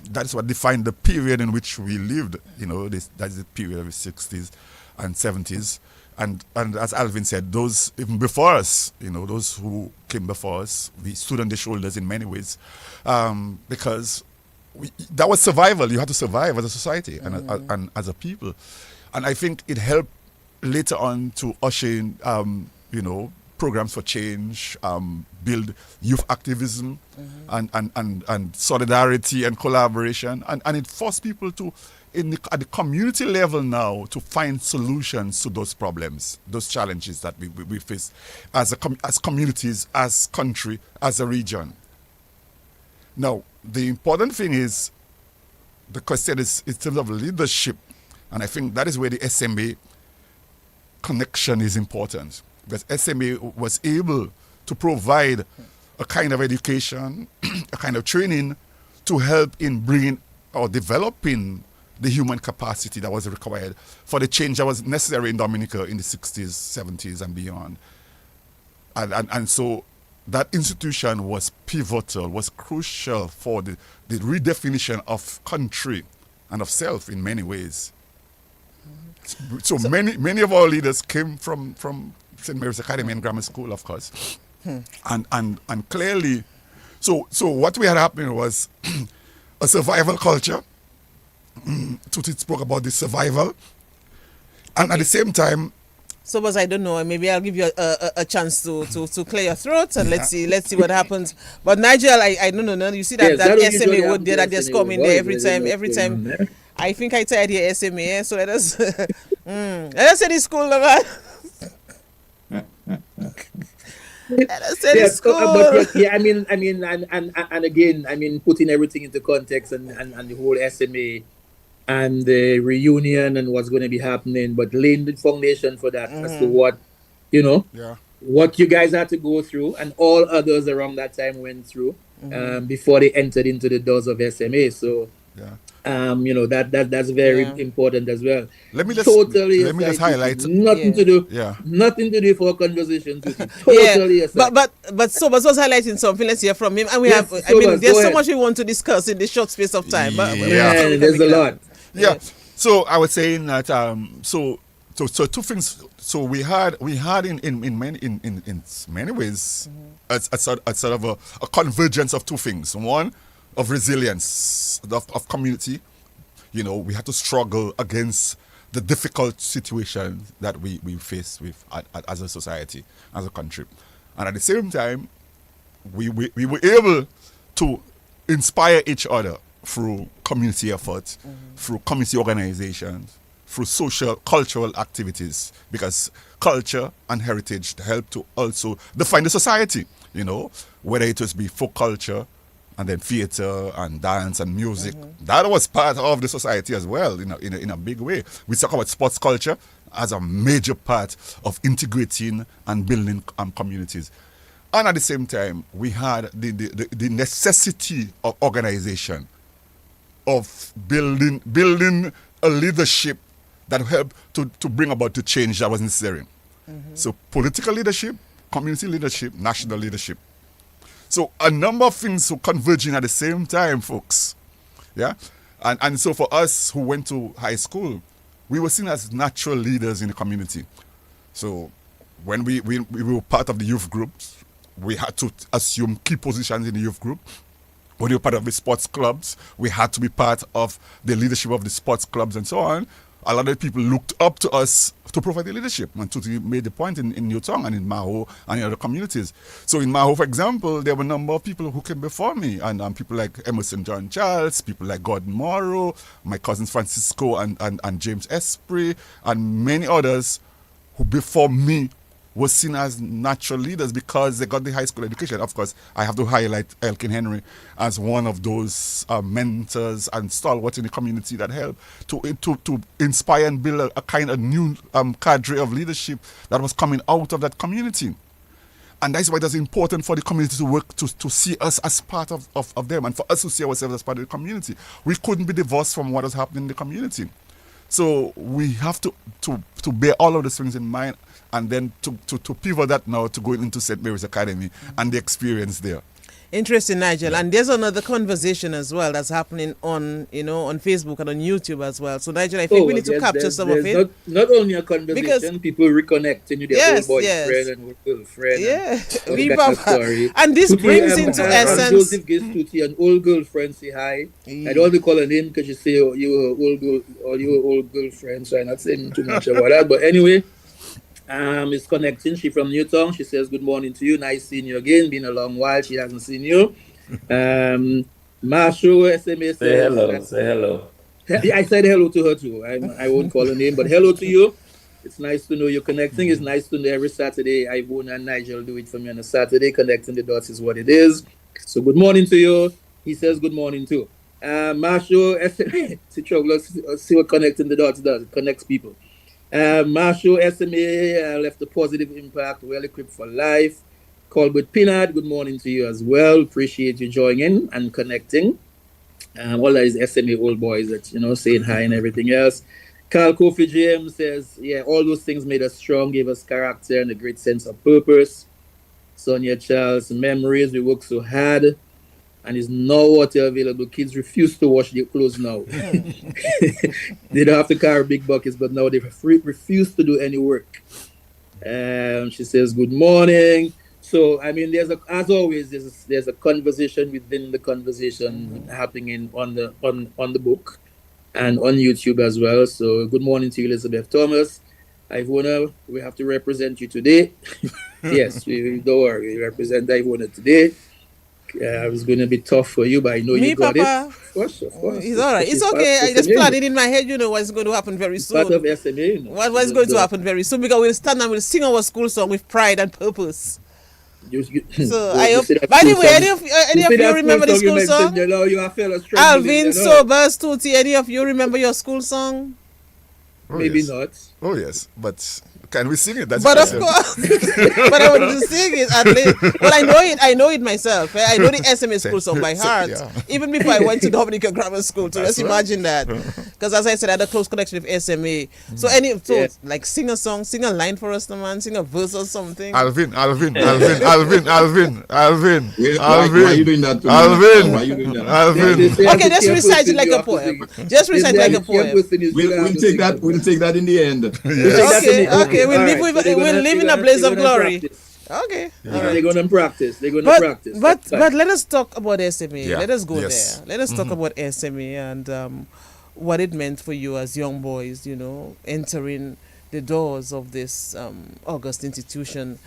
that's what defined the period in which we lived. That's the period of the 60s and 70s. And as Alvin said, those even before us, those who came before us, we stood on their shoulders in many ways, because that was survival. You had to survive as a society and as a people. And I think it helped later on to usher in, programs for change, build youth activism and solidarity and collaboration. And it forced people to, at the community level now, to find solutions to those problems, those challenges that we face as communities, as country, as a region. Now, the important thing is, the question is in terms of leadership, and I think that is where the SMA connection is important, because SMA was able to provide a kind of education, a kind of training to help in bringing or developing the human capacity that was required for the change that was necessary in Dominica in the 60s, 70s, and beyond. And so that institution was pivotal, was crucial for the redefinition of country and of self in many ways. So many of our leaders came from St. Mary's Academy and Grammar School, of course. And clearly, so what we had happening was a survival culture. Tuti spoke about the survival. And at the same time, so, but I don't know. Maybe I'll give you a chance to clear your throat, and let's see what happens. But Nigel, I don't know. You see that SMA word there that just come in there every time. I think I tired your SMA. So let us say the school, man. Let us say the school. I mean, and again, I mean, putting everything into context and the whole SMA. And the reunion and what's going to be happening, but laying the foundation for that as to what, what you guys had to go through and all others around that time went through before they entered into the doors of SMA. So, that's very important as well. Let me just highlight nothing to do for conversations with you. Totally but Sobers was highlighting something. Let's hear from him. And we have, there's so much we want to discuss in this short space of time. But there's a lot. Yeah. So I was saying that so two things. So we had in many ways a sort of a convergence of two things. One, of resilience of community. We had to struggle against the difficult situation that we face with as a society, as a country. And at the same time, we were able to inspire each other through community efforts, through community organizations, through social, cultural activities, because culture and heritage help to also define the society, whether it was be folk culture and then theater and dance and music. That was part of the society as well, in a big way. We talk about sports culture as a major part of integrating and building communities. And at the same time, we had the necessity of organization, of building a leadership that helped to bring about the change that was necessary. So political leadership, community leadership, national leadership. So a number of things were converging at the same time, folks. Yeah? And so for us who went to high school, we were seen as natural leaders in the community. So when we were part of the youth groups, we had to assume key positions in the youth group. When we were part of the sports clubs, we had to be part of the leadership of the sports clubs and so on. A lot of people looked up to us to provide the leadership. And Tuti made the point in Newtown and in Maho and in other communities. So in Maho, for example, there were a number of people who came before me. And people like Emerson John Charles, people like Gordon Morrow, my cousins Francisco and James Esprit, and many others who before me was seen as natural leaders because they got the high school education. Of course, I have to highlight Elkin Henry as one of those mentors and stalwarts in the community that helped to inspire and build a kind of new cadre of leadership that was coming out of that community. And that's why it's important for the community to work to see us as part of them, and for us to see ourselves as part of the community. We couldn't be divorced from what was happening in the community. So we have to bear all of those things in mind, and then to pivot that now to going into St. Mary's Academy and the experience there. Interesting, Nigel. And there's another conversation as well that's happening on, on Facebook and on YouTube as well. So, Nigel, I think we need to capture some of it. Not only a conversation, people reconnecting with their old boyfriend and old girlfriend. Yeah. Story. And this brings into essence. Joseph gives Tuti an old girlfriend say hi. I don't want to call her name because you say you were old girl or you were old girlfriend, so I'm not saying too much about that. But anyway, it's connecting. She from Newtown. She says, good morning to you. Nice seeing you again. Been a long while. She hasn't seen you. Marsho SMA says, say hello. I said hello to her too. I won't call her name, but hello to you. It's nice to know you're connecting. It's nice to know every Saturday Ivona and Nigel do it for me on a Saturday. Connecting the dots is what it is. So good morning to you. He says good morning too. Marsho SMA, see what connecting the dots does. It connects people. Marshall SMA left a positive impact, well equipped for life. Colbert Pinard, good morning to you as well. Appreciate you joining and connecting. All that is SMA old boys that, saying hi and everything else. Carl Kofi James says, yeah, all those things made us strong, gave us character and a great sense of purpose. Sonia Charles, memories, we work so hard. And is no water available. Kids refuse to wash their clothes now. They don't have to carry big buckets, but now they refuse to do any work. She says, good morning. So, I mean, as always, there's a conversation within the conversation happening on the book and on YouTube as well. So, good morning to you, Elizabeth Thomas. Ivona, we have to represent you today. Yes, don't worry, we represent Ivona today. It was going to be tough for you, but I know you got Papa. it. Of course. It's all right. It's okay. I just planned it in my head. What's going to happen very soon. Part of SMA. What's going to happen very soon? Because we'll stand and we'll sing our school song with pride and purpose. So I hope. By the way, any of you remember the school song? Alvin, Sobers, Tuti, any of you remember your school song? Maybe not. Oh yes, but can we sing it? But of course, but I wanted to sing it at least. Well, I know it myself. I know the SMA school song by heart. Even before I went to Dominica Grammar School. So just imagine that. Because as I said, I had a close connection with SMA. So like sing a song, sing a line for us, man, sing a verse or something. Alvin. Why are you doing that to me? Why are you doing that? Alvin. Okay, just recite it like a poem. Just recite like a poem. We'll take that in the end. Okay. We'll live in a blaze of glory. Okay. They're going to practice. But let us talk about SMA. Yeah. Let us go Yes. there. Let us talk about SMA and what it meant for you as young boys, entering the doors of this august institution.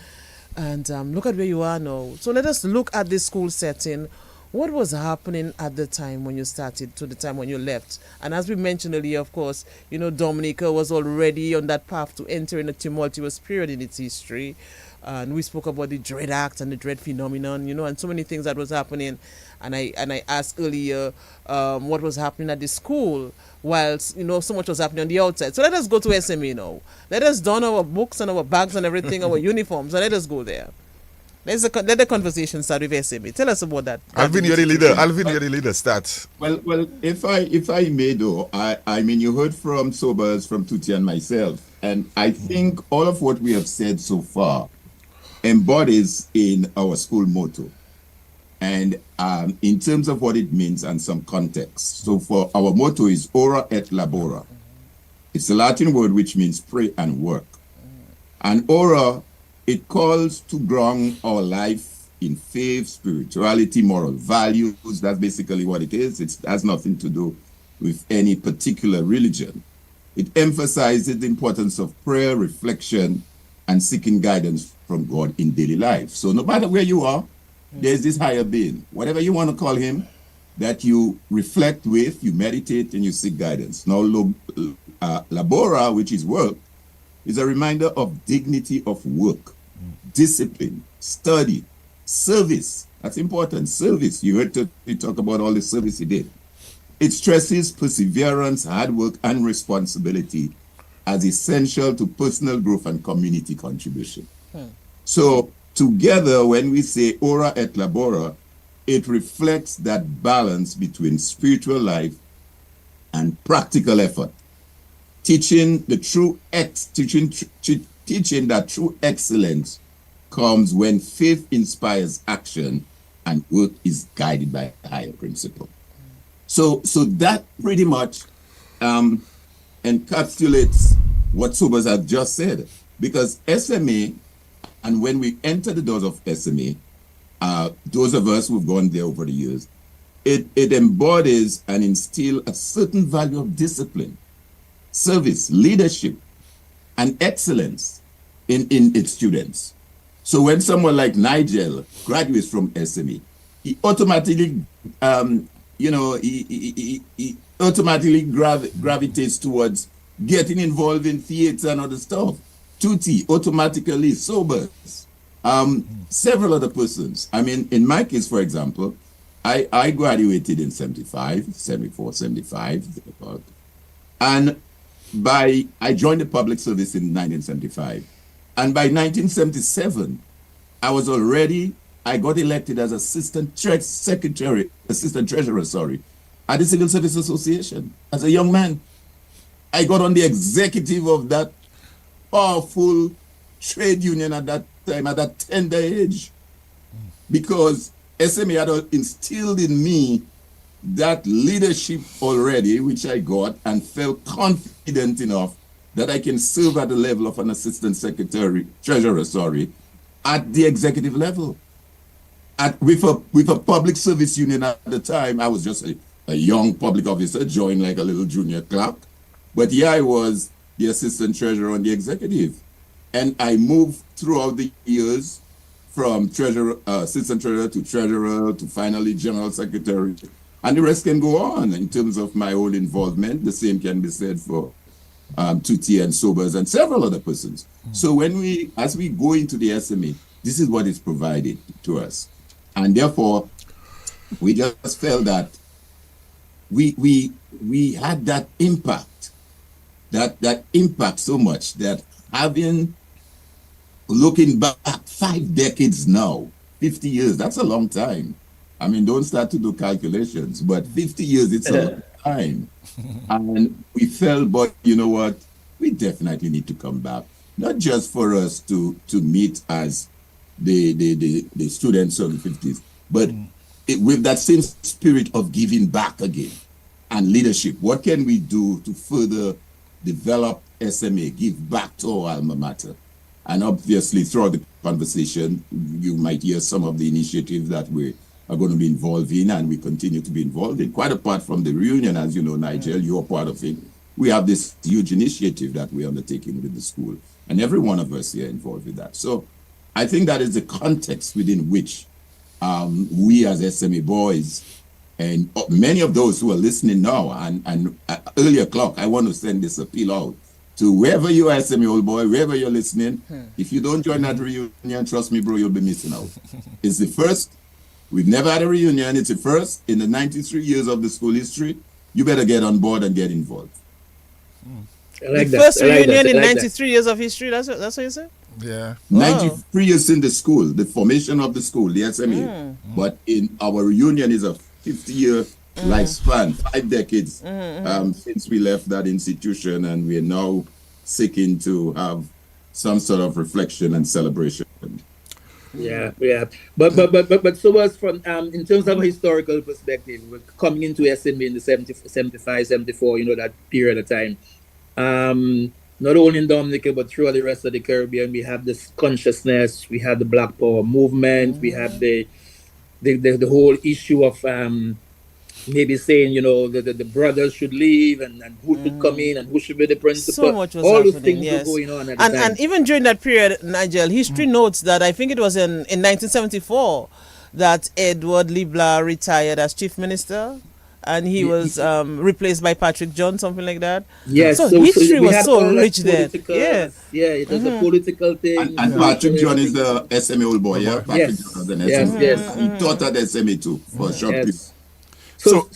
And look at where you are now. So let us look at the school setting. What was happening at the time when you started to the time when you left? And as we mentioned earlier, of course, Dominica was already on that path to enter in a tumultuous period in its history. And we spoke about the Dread Act and the Dread phenomenon, and so many things that was happening. And I asked earlier what was happening at the school, whilst, so much was happening on the outside. So let us go to SMA now. Let us don our books and our bags and everything, our uniforms, and let us go there. Let the conversation start with SMA. Tell us about that. Alvin, you're the leader. Start. Well, if I may though, I mean, you heard from Sobers, from Tuti and myself, and I think all of what we have said so far embodies in our school motto, and in terms of what it means and some context. So for our motto is ora et labora. It's a Latin word which means pray and work. And ora, it calls to ground our life in faith, spirituality, moral values. That's basically what it is. It has nothing to do with any particular religion. It emphasizes the importance of prayer, reflection, and seeking guidance from God in daily life. So no matter where you are, there's this higher being, whatever you want to call him, that you reflect with, you meditate, and you seek guidance. Now, labora, which is work, is a reminder of dignity of work, discipline, study, service. That's important. Service. You heard me talk about all the service he did. It stresses perseverance, hard work, and responsibility as essential to personal growth and community contribution. So together, when we say ora et labora, it reflects that balance between spiritual life and practical effort, teaching that true excellence comes when faith inspires action and work is guided by a higher principle. So that pretty much encapsulates what Sobers have just said, because SMA, and when we enter the doors of SMA, those of us who've gone there over the years, it embodies and instills a certain value of discipline, service, leadership, and excellence in its students. So when someone like Nigel graduates from SMA, he automatically, he automatically gravitates towards getting involved in theater and other stuff. Tutti automatically, Sobers, several other persons. I mean, in my case, for example, I graduated in 75, 74, 75, and I joined the public service in 1975. And by 1977, I got elected as assistant treasurer, at the Civil Service Association as a young man. I got on the executive of that powerful trade union at that time, at that tender age, because SMA had instilled in me that leadership already, which I got, and felt confident enough that I can serve at the level of an assistant treasurer, at the executive level. With a public service union at the time. I was just a young public officer, joined like a little junior clerk. But yeah, I was the assistant treasurer on the executive. And I moved throughout the years from assistant treasurer to finally general secretary. And the rest can go on in terms of my own involvement. The same can be said for Tutti and Sobers and several other persons. So as we go into the SMA, this is what is provided to us. And therefore, we just felt that we had that impact so much that looking back 5 decades now, 50 years, that's a long time. I mean, don't start to do calculations, but 50 years, it's a long time. And we felt, but you know what? We definitely need to come back, not just for us to meet as the students of the 50s, but with that same spirit of giving back again and leadership. What can we do to further develop SMA, give back to our alma mater? And obviously, throughout the conversation, you might hear some of the initiatives that we are going to be involved in, and we continue to be involved in. Quite apart from the reunion, as you know, Nigel, you're part of it. We have this huge initiative that we're undertaking with the school, and every one of us here involved with that. So I think that is the context within which we as SMA boys, and many of those who are listening now, and at early o'clock, I want to send this appeal out to wherever you are, SMA old boy, wherever you're listening. If you don't join that reunion, trust me, bro, you'll be missing out. It's the first. We've never had a reunion. It's the first in the 93 years of the school history. You better get on board and get involved. The first reunion in 93 years of history, that's what you said? Yeah. 93 years in the school, the formation of the school, the SME. But in our reunion is a 50-year lifespan, 5 decades since we left that institution, and we are now seeking to have some sort of reflection and celebration. Yeah. But so as from in terms of a historical perspective, we're coming into SMA in the 75, 74, that period of time. Not only in Dominica, but throughout the rest of the Caribbean, we have this consciousness, we have the Black Power movement, we have the whole issue of maybe saying, the brothers should leave and who should come in and who should be the principal. So much was all happening, those things yes. were going on at the time. And even during that period, Nigel, history notes that I think it was in 1974 that Edward Libla retired as chief minister, and he was replaced by Patrick John, something like that. Yes, so history was so rich then. Yeah, it was a political thing. And Patrick John is the SMA old boy, yeah? Patrick John is an SMA. Yes. He taught at SMA too for a short period. So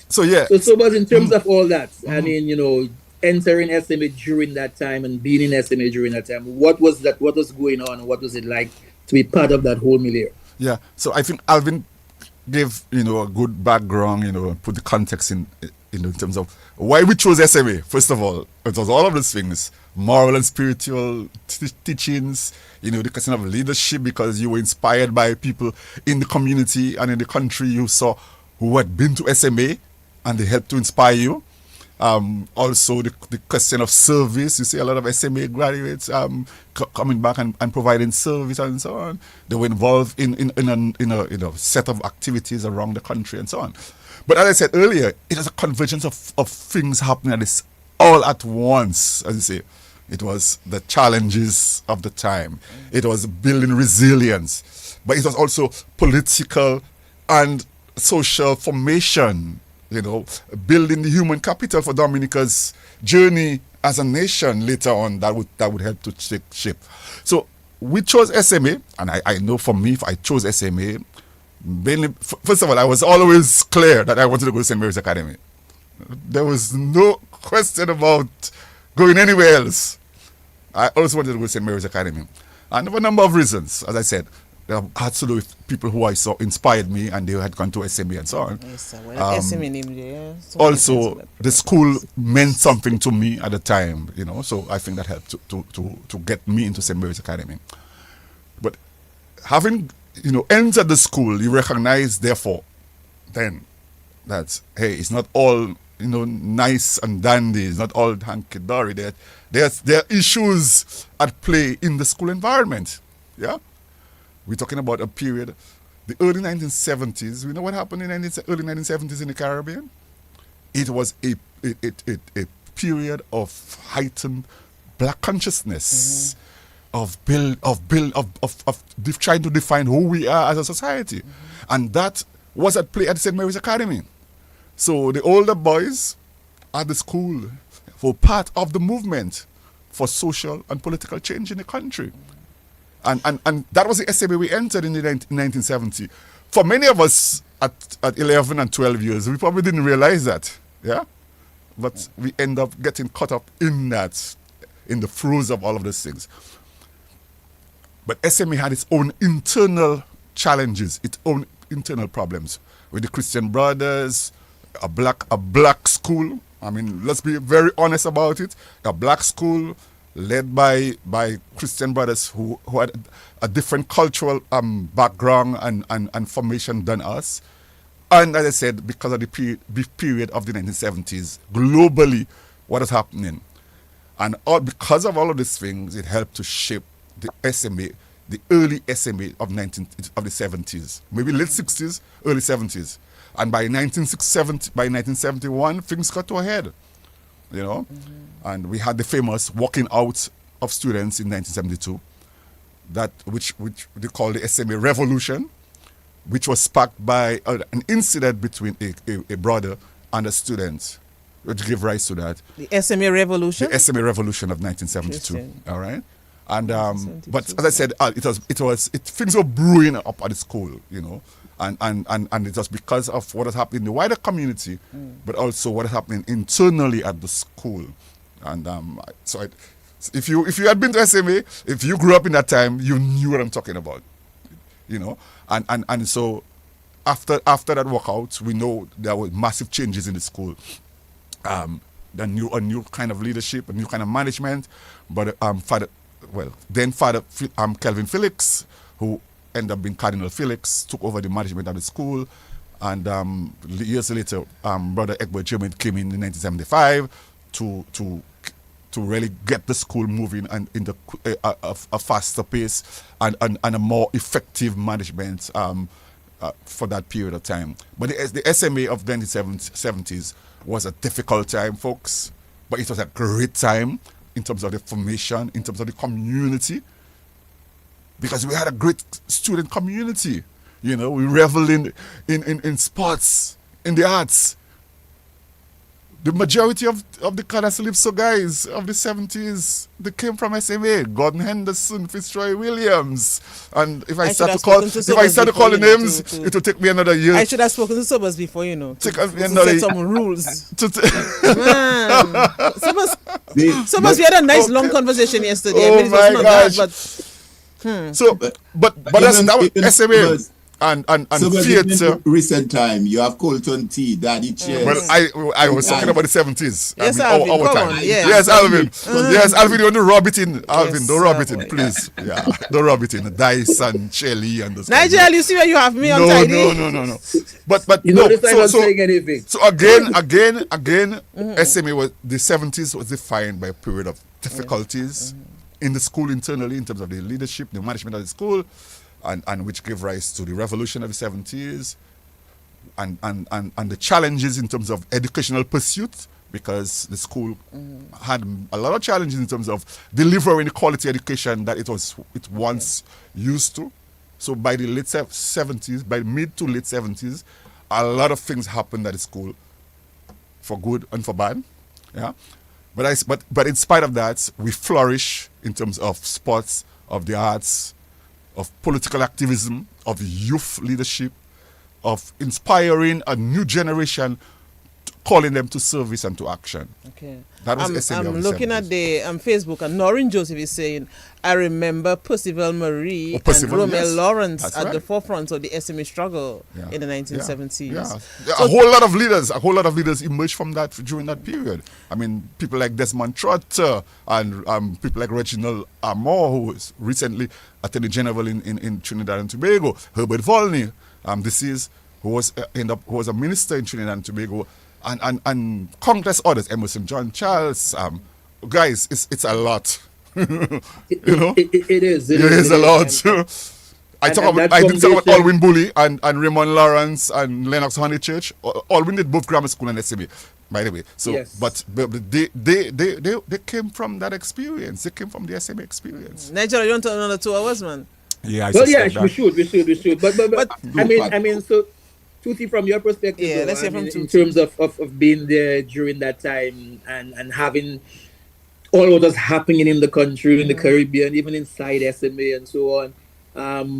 but in terms of all that, I mean, entering SMA during that time and being in SMA during that time, what was going on, and what was it like to be part of that whole milieu? Yeah, so I think Alvin gave a good background, put the context in in terms of why we chose SMA. First of all, it was all of these things, moral and spiritual teachings, the question of leadership, because you were inspired by people in the community and in the country you saw who had been to SMA and they helped to inspire you. Also, the question of service. You see a lot of SMA graduates coming back and providing service and so on. They were involved in a set of activities around the country and so on. But as I said earlier, it is a convergence of things happening all at once, as you say. It was the challenges of the time. It was building resilience. But it was also political and social formation, building the human capital for Dominica's journey as a nation later on that would help to take shape. So we chose SMA, and I know for me, if I chose SMA, mainly, first of all, I was always clear that I wanted to go to St. Mary's Academy. There was no question about going anywhere else. I also wanted to go to St. Mary's Academy. And there were a number of reasons, as I said. That had to do with people who I saw inspired me and they had gone to SMA and so on. Yes, sir. Well, SMA named you, yeah. Also, the school meant something to me at the time, so I think that helped to get me into St. Mary's Academy. But having, entered the school, you recognize, therefore, then that, hey, it's not all, nice and dandy, it's not all hanky-dory. There are issues at play in the school environment, yeah? We're talking about a period, the early 1970s. We know what happened in the early 1970s in the Caribbean? It was a period of heightened black consciousness, of trying to define who we are as a society. And that was at play at St. Mary's Academy. So the older boys at the school were part of the movement for social and political change in the country. And that was the SMA we entered in 1970. For many of us at 11 and 12 years, we probably didn't realize that, yeah? But we end up getting caught up in that, in the throes of all of these things. But SMA had its own internal challenges, its own internal problems with the Christian Brothers, a black school. I mean, let's be very honest about it. A black school led by Christian Brothers who had a different cultural background and formation than us. And as I said, because of the period of the 1970s, globally, what is happening? And because of all of these things, it helped to shape the SMA, the early SMA of the 70s, maybe late 60s, early 70s. And by 1971, things got to a head, And we had the famous walking out of students in 1972, which they call the SMA Revolution, which was sparked by an incident between a brother and a student, which gave rise to that. The SMA Revolution? The SMA Revolution of 1972, all right? And but as I said, things were brewing up at the school, and it was because of what has happened in the wider community, but also what is happening internally at the school. And if you had been to SMA, if you grew up in that time, you knew what I'm talking about, And so after that walkout, we know there were massive changes in the school. A new kind of leadership, a new kind of management. But Father Kelvin Felix, who ended up being Cardinal Felix, took over the management of the school. And years later, Brother Egbert Germain came in 1975 to really get the school moving and into a faster pace and a more effective management for that period of time. But the SMA of the 1970s was a difficult time, folks, but it was a great time in terms of the formation, in terms of the community, because we had a great student community. We reveled in sports, in the arts. The majority of the Calypso guys of the 70s, they came from SMA. Gordon Henderson, Fitzroy Williams. And if I start to call the names, it will take me another year. I should have spoken to Sobers before, to set some rules. Sobers, we had a nice long conversation yesterday. Oh my gosh. So, but that's that was SMA. and So, but theatre. in recent time, you have Colton Tea, Daddy Chess. Well, I was talking about the 70s. Yes, I mean, Alvin, our come time. on, yeah. Yes, Alvin. Yes, Alvin, you want to rub it in. Alvin, Yes, don't rub it in, boy. please. Yeah, don't rub it in. Dice and Shelly and those Nigel, you see where you have me no, untidy? no. But You no, notice I'm not saying anything. so again, SMA was the 70s was defined by a period of difficulties in the school internally in terms of the leadership, the management of the school, and which gave rise to the revolution of the 70s and the challenges in terms of educational pursuit, because the school had a lot of challenges in terms of delivering the quality education that it once used to. So by the late 70s, by mid to late 70s, a lot of things happened at the school, for good and for bad. Yeah, but in spite of that, we flourish in terms of sports, of the arts, of political activism, of youth leadership, of inspiring a new generation, calling them to service and to action. Okay. That was SMA I'm of the looking 70s. at the Facebook, and Noreen Joseph is saying, I remember Percival Marie Percival, and Romel yes. Lawrence That's at the right. forefront of the SMA struggle Yeah. in the 1970s. Yeah. A whole lot of leaders emerged from that during that period. I mean, people like Desmond Trotter and people like Reginald Amor, who was recently Attorney General in Trinidad and Tobago, Herbert Volney, who was a minister in Trinidad and Tobago, and countless others, Emerson John Charles. Guys, it's a lot. You know, It is. it is a lot. I did talk about foundation- Alwyn Bully and Raymond Lawrence and Lennox Honeychurch. Alwyn did both grammar school and SMA, by the way. So, Yes. but they came from that experience. They came from the SMA experience. Nigel, you want to another 2 hours, man? Yeah, I Well, yeah, suspect we should. But But- I mean, so Tuti, from your perspective, Yeah, though, let's hear I mean, from in Tuti. terms of being there during that time and having all what was happening in the country, in the Caribbean, even inside SMA and so on.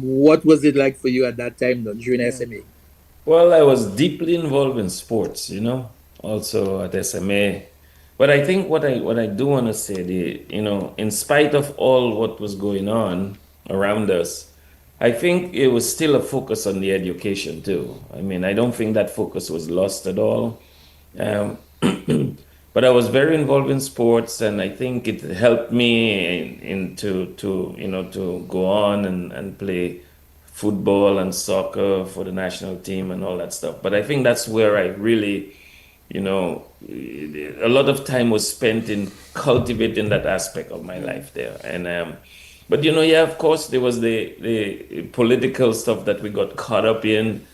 What was it like for you at that time, though, during SMA? Well, I was deeply involved in sports, also at SMA. But I think what I do want to say, in spite of all what was going on around us, I think it was still a focus on the education too. I mean, I don't think that focus was lost at all. But I was very involved in sports, and I think it helped me to go on and play football and soccer for the national team and all that stuff. But I think that's where I really, a lot of time was spent in cultivating that aspect of my life there. And but of course, there was the political stuff that we got caught up in.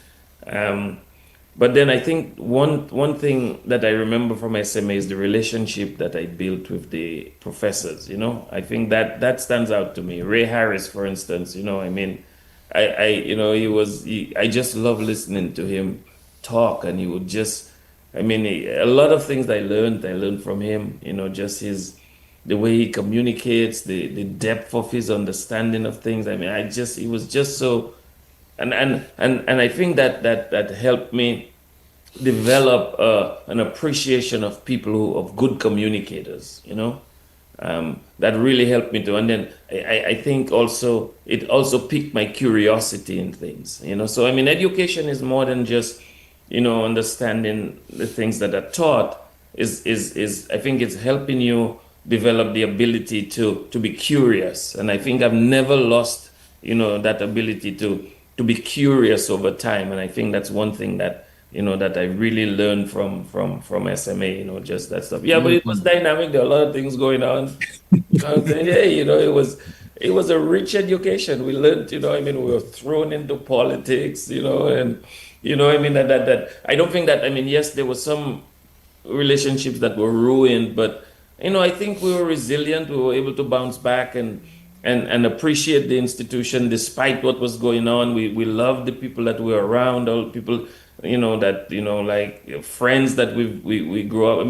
But then I think one thing that I remember from SMA is the relationship that I built with the professors. I think that stands out to me. Ray Harris, for instance. I just love listening to him talk, and he would just. A lot of things I learned from him. Just the way he communicates, the depth of his understanding of things. He was just so. And I think that helped me develop an appreciation of people of good communicators, that really helped me to. And then I think also it also piqued my curiosity in things, So education is more than just understanding the things that are taught. Is I think it's helping you develop the ability to be curious, and I think I've never lost that ability to be curious over time. And I think that's one thing that that I really learned from SMA, just that stuff. Yeah, but it was dynamic. There were a lot of things going on. It was a rich education. We learned, we were thrown into politics, and that I don't think that, yes, there were some relationships that were ruined, but I think we were resilient. We were able to bounce back and appreciate the institution despite what was going on. We loved the people that we were around, all the people, like friends that we grew up.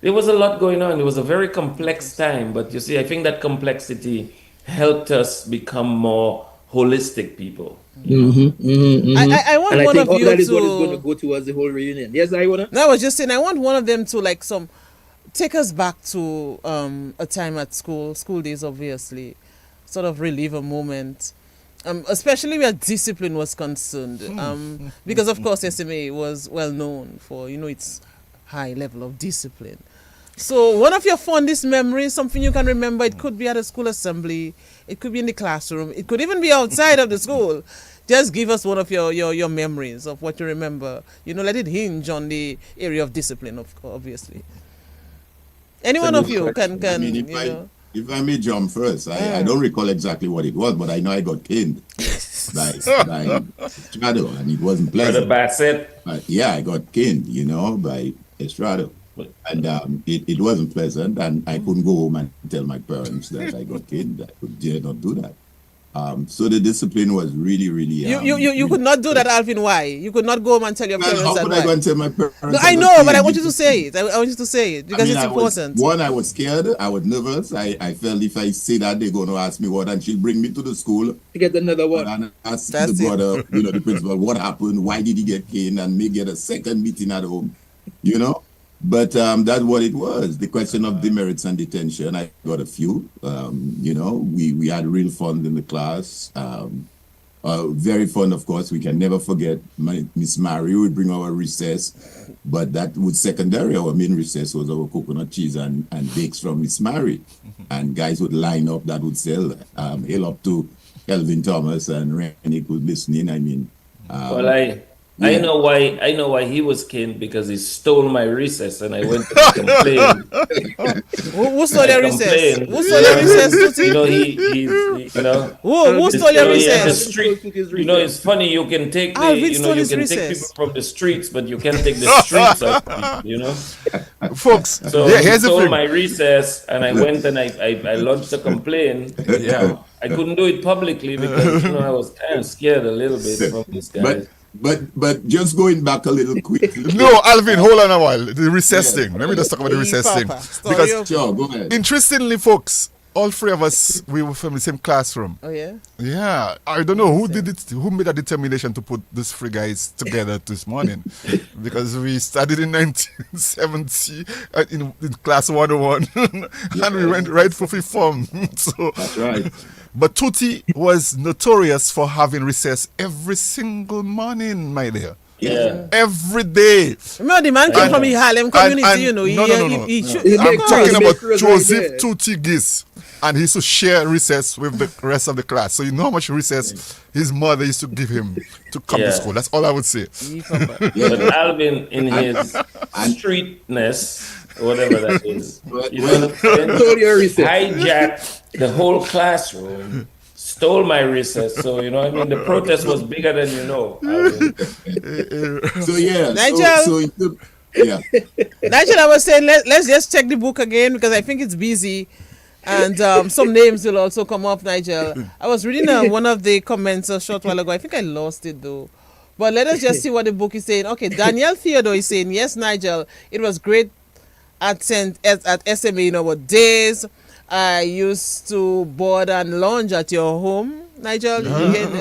There was a lot going on. It was a very complex time, but you see, I think that complexity helped us become more holistic people. I want And I one think of all you that is what is going to. to go towards the whole reunion. Yes, I wanna. No, I was just saying, I want one of them to take us back to a time at school days, obviously, sort of relive a moment. especially where discipline was concerned. Because of course SMA was well known for, its high level of discipline. So one of your fondest memories, something you can remember, it could be at a school assembly, it could be in the classroom, it could even be outside of the school. Just give us one of your memories of what you remember. Let it hinge on the area of discipline, obviously. Any one of you can I mean, if I may jump first, I don't recall exactly what it was, but I know I got caned by Estrado, and it wasn't pleasant. Brother Bassett. Yeah, I got caned, by Estrado. And it wasn't pleasant, and I couldn't go home and tell my parents that I got caned. I dare not do that. So the discipline was really, really. You could not do that, Alvin. Why? You could not go home and tell your parents how that. Could I go and tell my parents? No, I know, but I want you to say it. I want you to say it because it's important. I was scared. I was nervous. I felt if I say that, they're going to ask me what, and she'll bring me to the school to get another one. And ask the brother, the principal, what happened? Why did he get caned? And may get a second meeting at home, But that's what it was. The question of demerits and detention, I got a few. We had real fun in the class. Very fun, of course. We can never forget Miss Mary would bring our recess, but that was secondary. Our main recess was our coconut cheese and bakes from Miss Mary. And guys would line up that would sell. Hail up to Kelvin Thomas and Rennick was listening. I mean, I know why he was caned, because he stole my recess and I went to complain. Who stole your recess? Who stole your recess? Who stole your recess? It's funny, you can take take people from the streets, but you can't take the streets of people, Folks, so here's he the stole thing. my recess and I went and I lodged a complaint. Yeah. I couldn't do it publicly because I was kind of scared a little bit from this guy. But just going back a little quick. No, Alvin, hold on a while. The recess thing. Let me just talk about the recess thing. Because sure, go ahead. Interestingly, folks, all three of us, we were from the same classroom. Oh, yeah? Yeah. I don't know who did it, who made a determination to put these three guys together this morning. Because we started in 1970 in class 101 and we went right for fifth form. So, that's right. But Tutti was notorious for having recess every single morning, my dear. Yeah. Every day. Remember, the man came from the Harlem community, No. I'm talking about Joseph Tutti Gis. And he used to share recess with the rest of the class. So you know how much recess his mother used to give him to come to school. That's all I would say. But Alvin, in his streetness, whatever that is, hijacked the whole classroom, stole my recess. So, the protest was bigger than Alvin. So, yeah. Nigel, Nigel, I was saying, let's just check the book again because I think it's busy. And some names will also come up, Nigel. I was reading one of the comments a short while ago. I think I lost it, though. But let us just see what the book is saying. Okay, Daniel Theodore is saying, yes, Nigel, it was great at SMA in our days. I used to board and lounge at your home, Nigel.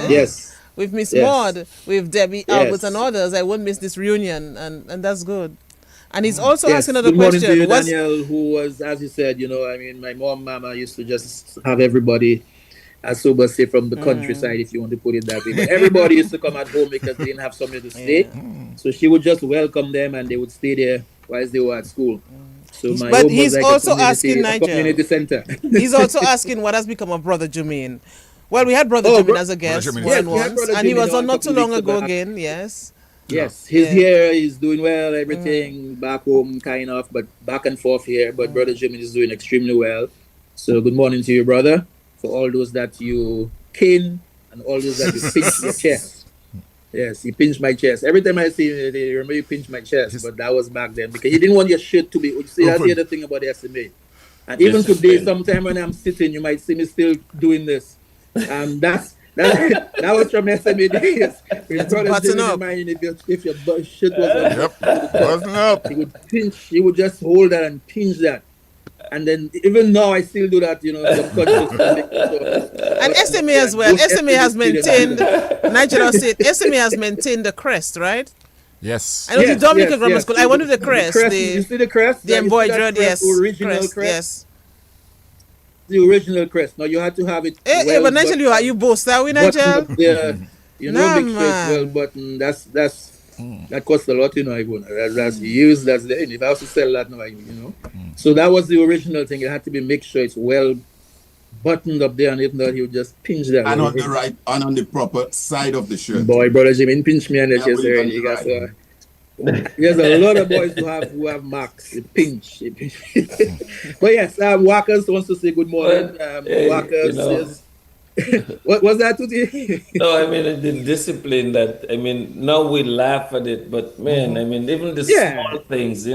Yes. With Miss Maud, with Debbie Albert and others. I won't miss this reunion, and that's good. And he's also asking another question. Good morning to you, Daniel, who was, as you said, my mama used to just have everybody, as Soba say, from the countryside, if you want to put it that way. But everybody used to come at home because they didn't have somewhere to stay. So she would just welcome them and they would stay there whilst they were at school. So but he's also asking, Nigel, community center. He's also asking what has become of Brother Jermaine. Well, we had Brother Jermaine as a guest once, and he was on not too long ago again, yes. Yes, he's here, he's doing well, everything back home kind of, but back and forth here. But Brother Jimmy is doing extremely well. So good morning to you, brother. For all those that you cane and all those that you pinch your chest. Yes, he pinched my chest. Every time I see him, they remember you pinched my chest, but that was back then because he didn't want your shit to be. You see, that's the other thing about the SMA. And even today, sometime when I'm sitting, you might see me still doing this. That was from SMA days. Button up. If your shit was button up. He would pinch. He would just hold that and pinch that. And then even now I still do that, and SMA as well. SMA has maintained. Nigel said SMA has maintained the crest, right? Yes. I know the Dominica Grammar School. I wanted the crest. You see the crest? The embroidered, yes. Original crest. Yes. the original crest. Now you had to have it. Hey, but Nigel, you boast that we, buttoned Nigel. up there. You know, Nah, make sure it's well man. buttoned. That costs a lot, you know. That's used. That's the. If I was to sell that now, you know. So that was the original thing. It had to be make sure it's well buttoned up there, and if not, he would just pinch that. And on the right, and on the proper side of the shirt. Boy, brother Jimmy, pinch me on the Yeah, chest we there. done You it got right. there's a lot of boys who have marks. It pinch. But yes, Walkers wants to say good morning. Hey, Walkers says, what was that today? No, I mean the discipline that now we laugh at it, but man, I mean even the Yeah. small things, I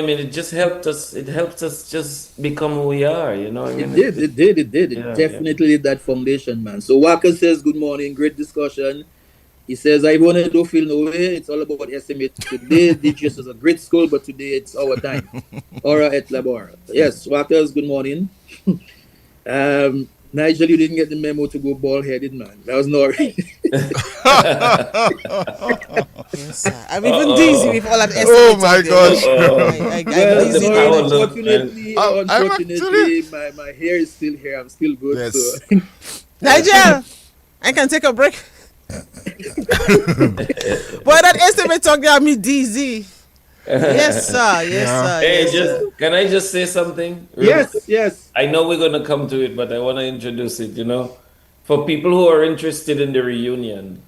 mean it just helped us. It helps us just become who we are, I mean. It did. It Yeah, definitely did that foundation, man. So Walker says, good morning, great discussion. He says, I want to don't feel no way. It's all about estimate today. DGS is a great school, but today it's our time. Ora et labora. Yes, Walkers, good morning. Nigel, you didn't get the memo to go bald-headed, man. That was not right. Yes, sir. I'm even dizzy with all that Oh my estimating gosh. there. Well, I'm dizzy the with power it. look, unfortunately, I'm unfortunately, my hair is still here. I'm still good. Yes. So. Nigel, I can take a break. Boy, that estimate talk got me dizzy. Yes, sir. Yes, sir. Hey, Yes, sir. can I just say something? Yes. I know we're gonna come to it, but I want to introduce it. For people who are interested in the reunion,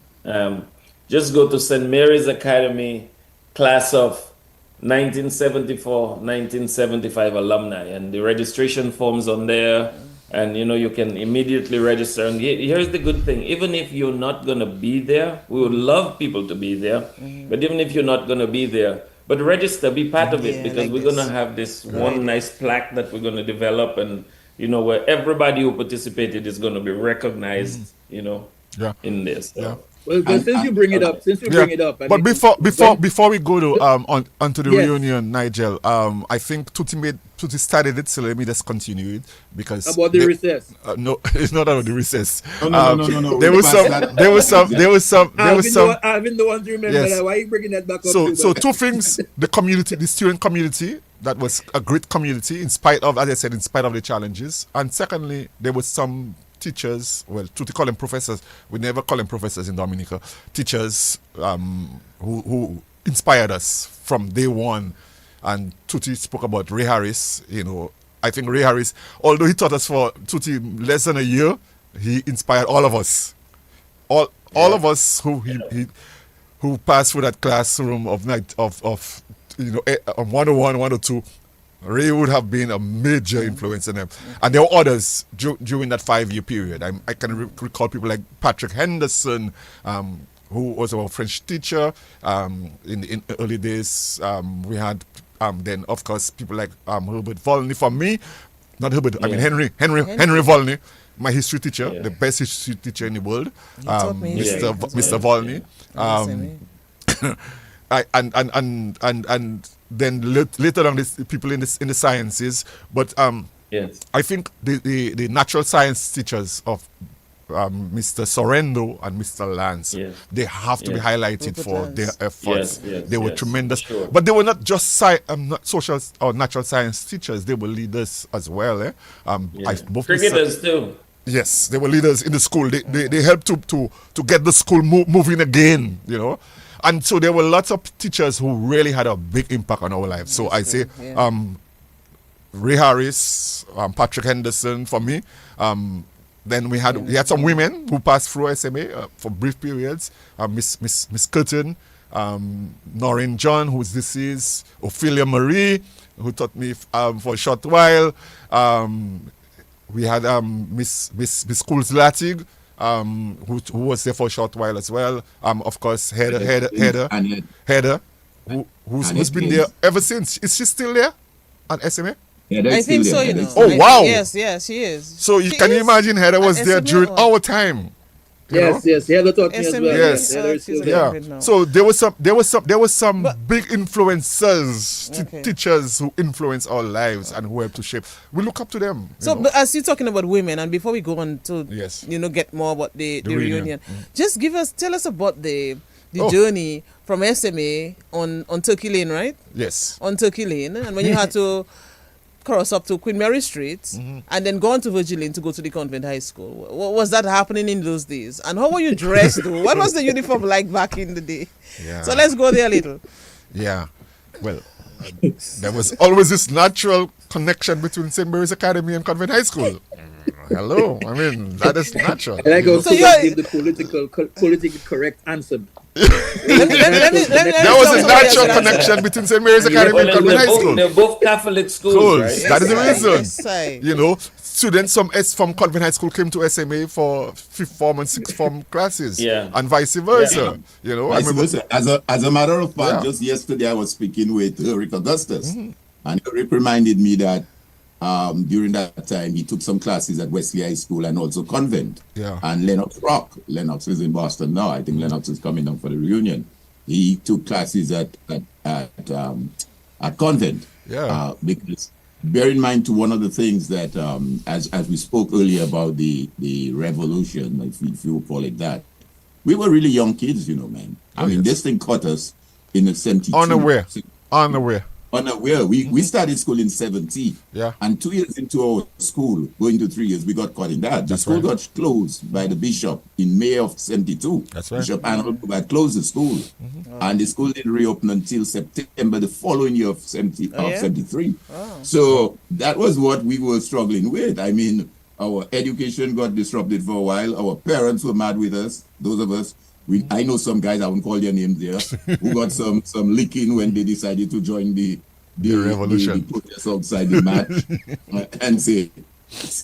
just go to St. Mary's Academy, class of 1974, 1975 alumni, and the registration forms on there. And you can immediately register. And here's the good thing: even if you're not gonna be there, we would love people to be there. But even if you're not gonna be there, but register, be part of it, Yeah, because like we're this. gonna have this one nice plaque that we're gonna develop, and where everybody who participated is gonna be recognized. Yeah. In this. So. Yeah. Well, since you bring it up, I But mean, before we go to onto the Yes. reunion, Nigel, I think Tutti started it, so let me just continue it because about the recess. no, it's not about the recess. No. There We was passed some. that. There was some. I've been the one to remember Yes. that. Why are you bringing that back up? So two things: the student community, that was a great community in spite of, as I said, in spite of the challenges, and secondly, there was some teachers, well, to call them professors, we never call them professors in Dominica, teachers who inspired us from day one. And Tutti spoke about Ray Harris. I think Ray Harris, although he taught us for Tutti less than a year, he inspired all of us. All of us who passed through that classroom of 101, 102. Ray would have been a major influence in them. And there were others during that 5-year period. I can recall people like Patrick Henderson, who was our French teacher in early days. We had then, of course, people like Herbert Volney. For me, not Herbert, I mean Henry Volney, my history teacher, the best history teacher in the world, taught me history Mr. as well. Volney. And then later on, people in the sciences. But Yes. I think the natural science teachers of Mr. Sorrento and Mr. Lance, they have to be highlighted for their efforts. They were tremendous. Sure. But they were not just not social or natural science teachers, they were leaders as well. Both Cricketers too. Yes, they were leaders in the school. They helped to get the school moving again, And so there were lots of teachers who really had a big impact on our lives. So I say Ray Harris, Patrick Henderson for me. Then we had some women who passed through SMA for brief periods. Miss Curtin, Noreen John, who's deceased, Ophelia Marie, who taught me for a short while. We had Miss Schools Latig, who was there for a short while as well. Of course, Heather, who's been there ever since. Is she still there at SMA? Yeah, I think so, Oh, wow. Yes, she is. So can you imagine Heather was there during our time? Yes, Heather taught me as well. Yes. Heather is still there. Yeah. now. So there was some big influencers, teachers who influenced our lives and who helped to shape. We look up to them. So, but as you're talking about women, and before we go on to get more about the reunion, just tell us about the journey from SMA on Turkey Lane, right? Yes. On Turkey Lane, and when you had to cross up to Queen Mary Street and then go on to Virgin Lane to go to the convent high school. What was that happening in those days? And how were you dressed, though? What was the uniform like back in the day? Yeah. So let's go there a little. Yeah. Well, there was always this natural connection between St. Mary's Academy and Convent High School. Hello. I mean, that is natural. I like how So Super give the politically correct answer. Let me There was a natural connection between St. Mary's Academy and Convent High School. They're both Catholic schools, right? That is the reason. Yes, I- You know, students from Convent High School came to SMA for 5th form and 6th form classes, and vice versa. You know, As a matter of fact, Yeah. just yesterday I was speaking with Rick Augustus, and Rick reminded me that during that time he took some classes at Wesley High School and also Convent. Yeah. And Lennox Rock. Lennox is in Boston now. I think Lennox is coming down for the reunion. He took classes at Convent. Yeah. Because bear in mind to one of the things that as we spoke earlier about the revolution, if you call it that, we were really young kids, you know, man. I mean, this thing caught us in the 72. unaware. Unaware. We started school in 70. Yeah. And 2 years into our school, going to 3 years, we got caught in that. The school got closed by the bishop in May of 72. That's right. Bishop Arnold had closed the school. And the school didn't reopen until September the following year of 73. So that was what we were struggling with. I mean, our education got disrupted for a while. Our parents were mad with us. Those of us, I know some guys, I won't call their names there, who got some licking when they decided to join the revolution. The protest outside the match and say,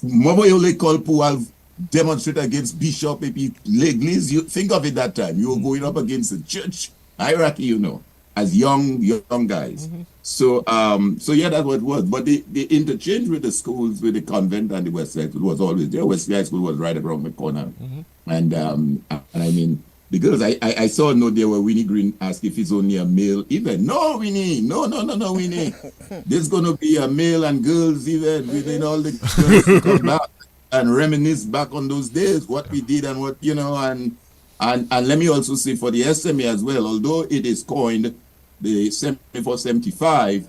Mama, you call Pual demonstrate against Bishop Leglis. You think of it that time. You were going up against the church hierarchy, you know, as young guys. So yeah, that's what it was. But the interchange with the schools, with the convent and the West High School was always there. West High School was right around the corner. And I mean, the girls, I saw a note there where Winnie Green asked if it's only a male event. No, Winnie. No, Winnie. There's going to be a male and girls event within all the girls to come back and reminisce back on those days, what we did and what, you know, and let me also say for the SMA as well, although it is coined the 74-75,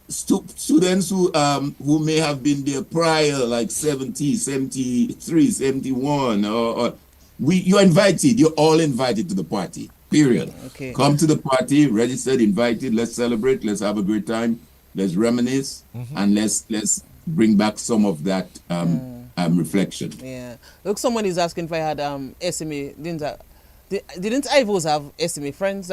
students who may have been there prior, like 70, 73, 71, or you're invited. You're all invited to the party. Period. Okay. Come to the party, registered, invited. Let's celebrate. Let's have a great time. Let's reminisce, and let's bring back some of that reflection. Yeah. Look, someone is asking if I had SMA. Didn't Ivos have SMA friends?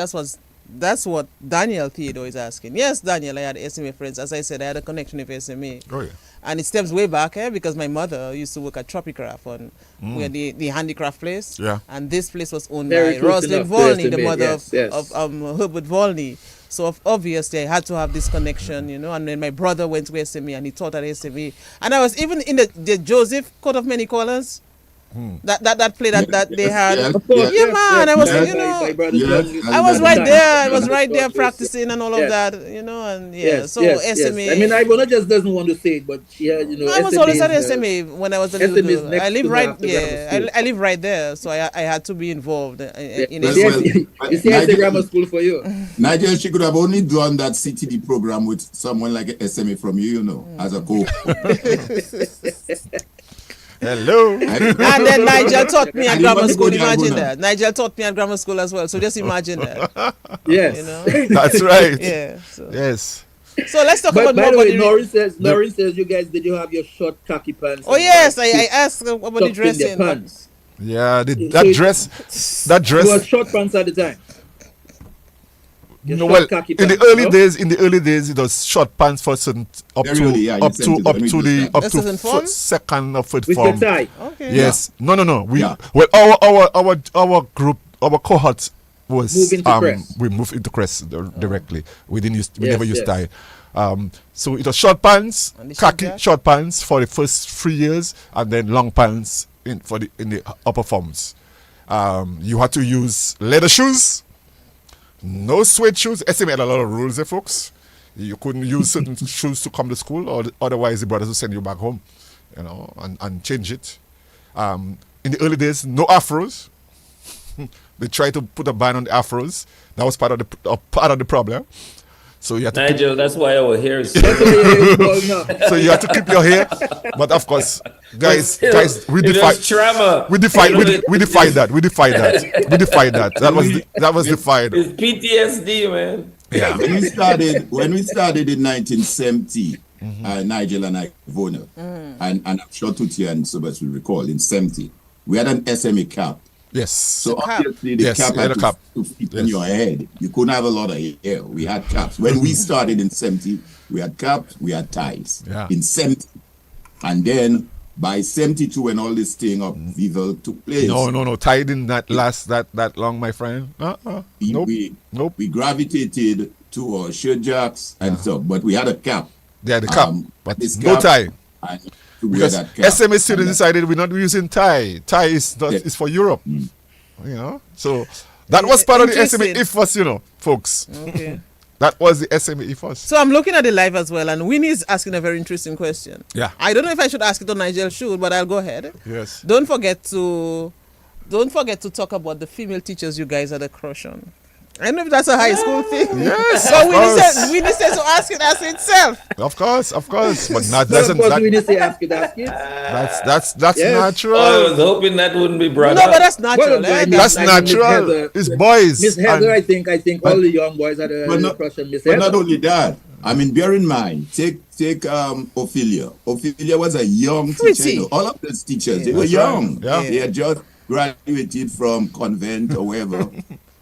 That's what Daniel Theodore is asking. Yes, Daniel, I had SMA friends. As I said, I had a connection with SMA. Oh, yeah. And it stems way back because my mother used to work at Tropicraft where the handicraft place. Yeah. And this place was owned Very by close Rosalind enough to Volney, the SMA, mother yes. of Herbert Volney. So obviously I had to have this connection, you know. And then my brother went to SMA and he taught at SMA. And I was even in the Joseph Court of Many Colors. That play that they had. Yeah, Man, I was, you know, I was right there. I was right there Yes. practicing and all of that, you know, and so SMA. I mean, Ivona just doesn't want to say it, but she had, you know, I was SMA always at is, SMA when I was a little SMA is girl. next I live to right, the grammar school. I live right there, so I had to be involved in Well, it. You see, it's a grammar school for you. Nigel, she could have only done that CTD program with someone like a SMA from you know, as a co. Hello. And then Nigel taught me at And grammar even school. the Imagine Agona. that. Nigel taught me at grammar school as well. So just imagine that. Yes. You know. That's right. Yeah. So, Yes. so let's talk But about by more the about way, the. Noreen says, you guys, did you have your short khaki pants? Oh yes, I asked about the tucked in their dressing. pants? Yeah, So that it- dress. It was short pants at the time. Your No, short well, khaki in the pants, early no? days, it was short pants for certain up Very to early, yeah, you up sent to it up when we to did the that. up This is in to form? second or third With form. the tie. Okay. Yes. No. We Yeah. well our group, our cohort was Move into crest. we moved into crest directly. We Yes, never used yes. tie. So it was short pants, And the khaki short short pants for the first 3 years, and then long pants in the upper forms. You had to use leather shoes, no suede shoes. SMA had a lot of rules there, folks. You couldn't use certain shoes to come to school, or otherwise the brothers would send you back home, you know, and change it. In the early days, no afros. They tried to put a ban on the afros. That was part of the problem. So you have to Nigel, that's why our hair is so so you have to keep your hair. But of course, guys, we defy trauma. we defy that. That was defied. It's PTSD, man. Yeah. When we started in 1970, Nigel and I, Ivona, and I'm sure Tuti and Subas will recall, in 70, we had an SMA cap. Yes. So obviously the cap had to fit in your head. You couldn't have a lot of hair. We had caps. When we started in 70, we had caps, we had ties. Yeah. In 70. And then by 72, when all this thing of Viva took place. No. Tie did not last that long, my friend. Nope. We gravitated to our shirt jacks and stuff, but we had a cap. Yeah, the cap, but this no cap, tie. and to wear Because that cap. SMA students decided we're not using tie. Tie is not is for Europe. You know, so that was part of the SMA ethos, folks. Okay. That was the SMA ethos. So I'm looking at the live as well, and Winnie's asking a very interesting question. Yeah. I don't know if I should ask it or Nigel should, but I'll go ahead. Yes. Don't forget to talk about the female teachers you guys had a crush on. I don't know if that's a high school thing. Yes, So of course. Winnie says to ask it as itself. Of course, but not Well, doesn't of course, that, we need to say ask it. that's Yes. natural. I was hoping that wouldn't be brought No, up. but that's natural. Well, eh? That's I mean, Miss natural. Heather- It's boys. Miss Heather, and- I think all the young boys had a crush on Miss But Heather. not only that, I mean, bear in mind, take Ophelia. Ophelia was a young Pretty. teacher. All of those teachers, they were That's right. young. Yeah. They had just graduated from convent or wherever,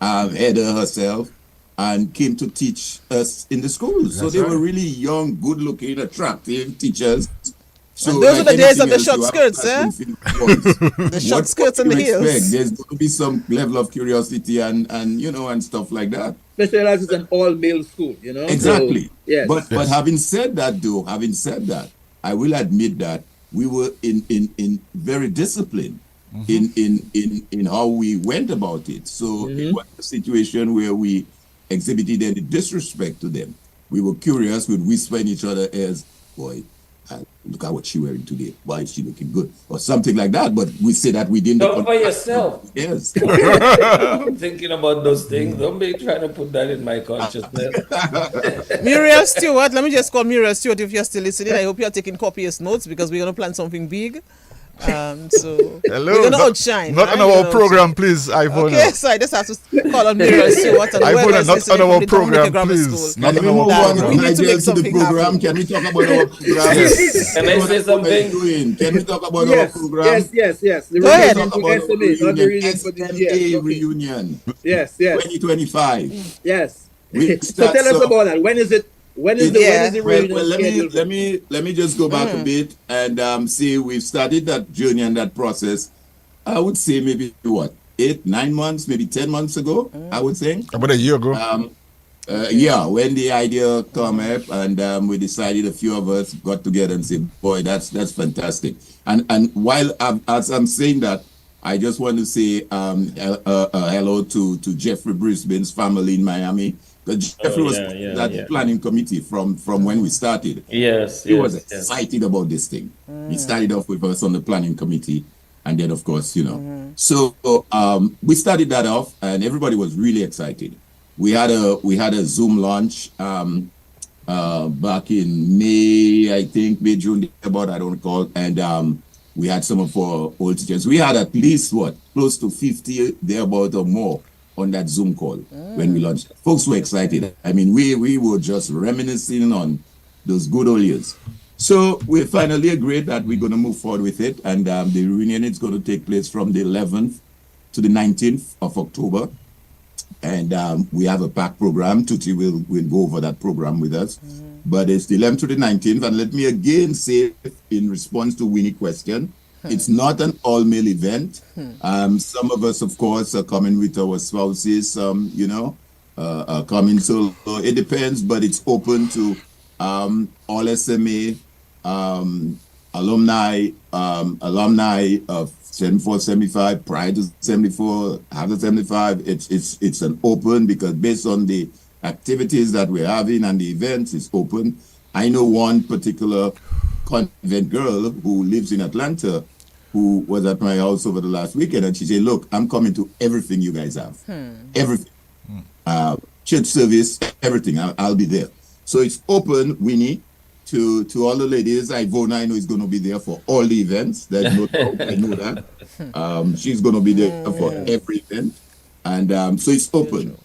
Heather herself, and came to teach us in the schools. So That's they right. were really young, good-looking, attractive teachers. So And those like are the days of anything the else, short you have skirts, to eh? fulfill The short what skirts and you the heels. expect. There's going to be some level of curiosity and stuff like that. Especially as it's an all-male school, Exactly. So, yes. But having said that, I will admit that we were in very disciplined in how we went about it. So it was a situation where we exhibited any disrespect to them. We were curious, we'd whisper in each other ears, boy, look at what she's wearing today. Why is she looking good? Or something like that. But we say that we didn't. Talk for yourself. Yes. Thinking about those things. Don't be trying to put that in my consciousness. Muriel Stewart, let me just call Muriel Stewart if you're still listening. I hope you're taking copious notes because we're going to plan something big. So Hello. we're going to outshine. Not on right? We're our gonna program, please, Ivona. Okay, so I just have to call on Muriel Stewart and Ivona, whoever's not listening on from our the Dominica program, Grammar please. School. Not Can on we our move on, We program. need to Nigel, make to the something program? happen. Can we talk about our program? Can I say something? Can we talk about yes, our program? yes. The Go ahead. reunion Talk to about our SMA, not the reunion for the SMA reunion Yes. 2025. Yes. We So start- tell us so- about that. When is it? When is the reunion Well, scheduled? let me just go back a bit and see. We've started that journey and that process. I would say maybe 8, 9 months, maybe 10 months ago. I would think. About a year ago. When the idea came up and we decided, a few of us got together and said, boy, that's fantastic. And while as I'm saying that, I just want to say hello to Jeffrey Brisbane's family in Miami. Because Jeffrey was that planning committee from when we started. He was excited about this thing. He started off with us on the planning committee. And then, of course, So we started that off and everybody was really excited. We had a Zoom launch back in May, I think, May, June, about, I don't recall. And we had some of our old teachers. We had at least, close to 50 thereabout or more on that Zoom call when we launched. Folks were excited. I mean, we were just reminiscing on those good old years. So we finally agreed that we're going to move forward with it. And the reunion is going to take place from the 11th to the 19th of October. And we have a packed program. Tuti will go over that program with us. But it's the 11th to the 19th. And let me again say, in response to Winnie's question, it's not an all-male event. Some of us, of course, are coming with our spouses, are coming. So it depends, but it's open to all SMA alumni of 74, 75, prior to 74, after 75. It's an open, because based on the activities that we're having and the events, it's open. I know one particular convent girl who lives in Atlanta who was at my house over the last weekend, and she said, look, I'm coming to everything you guys have. Everything. church service, everything. I'll be there. So it's open, Winnie, to all the ladies. Ivona, I know, is going to be there for all the events. There's no doubt. I know that. She's going to be there for every event. And so it's open.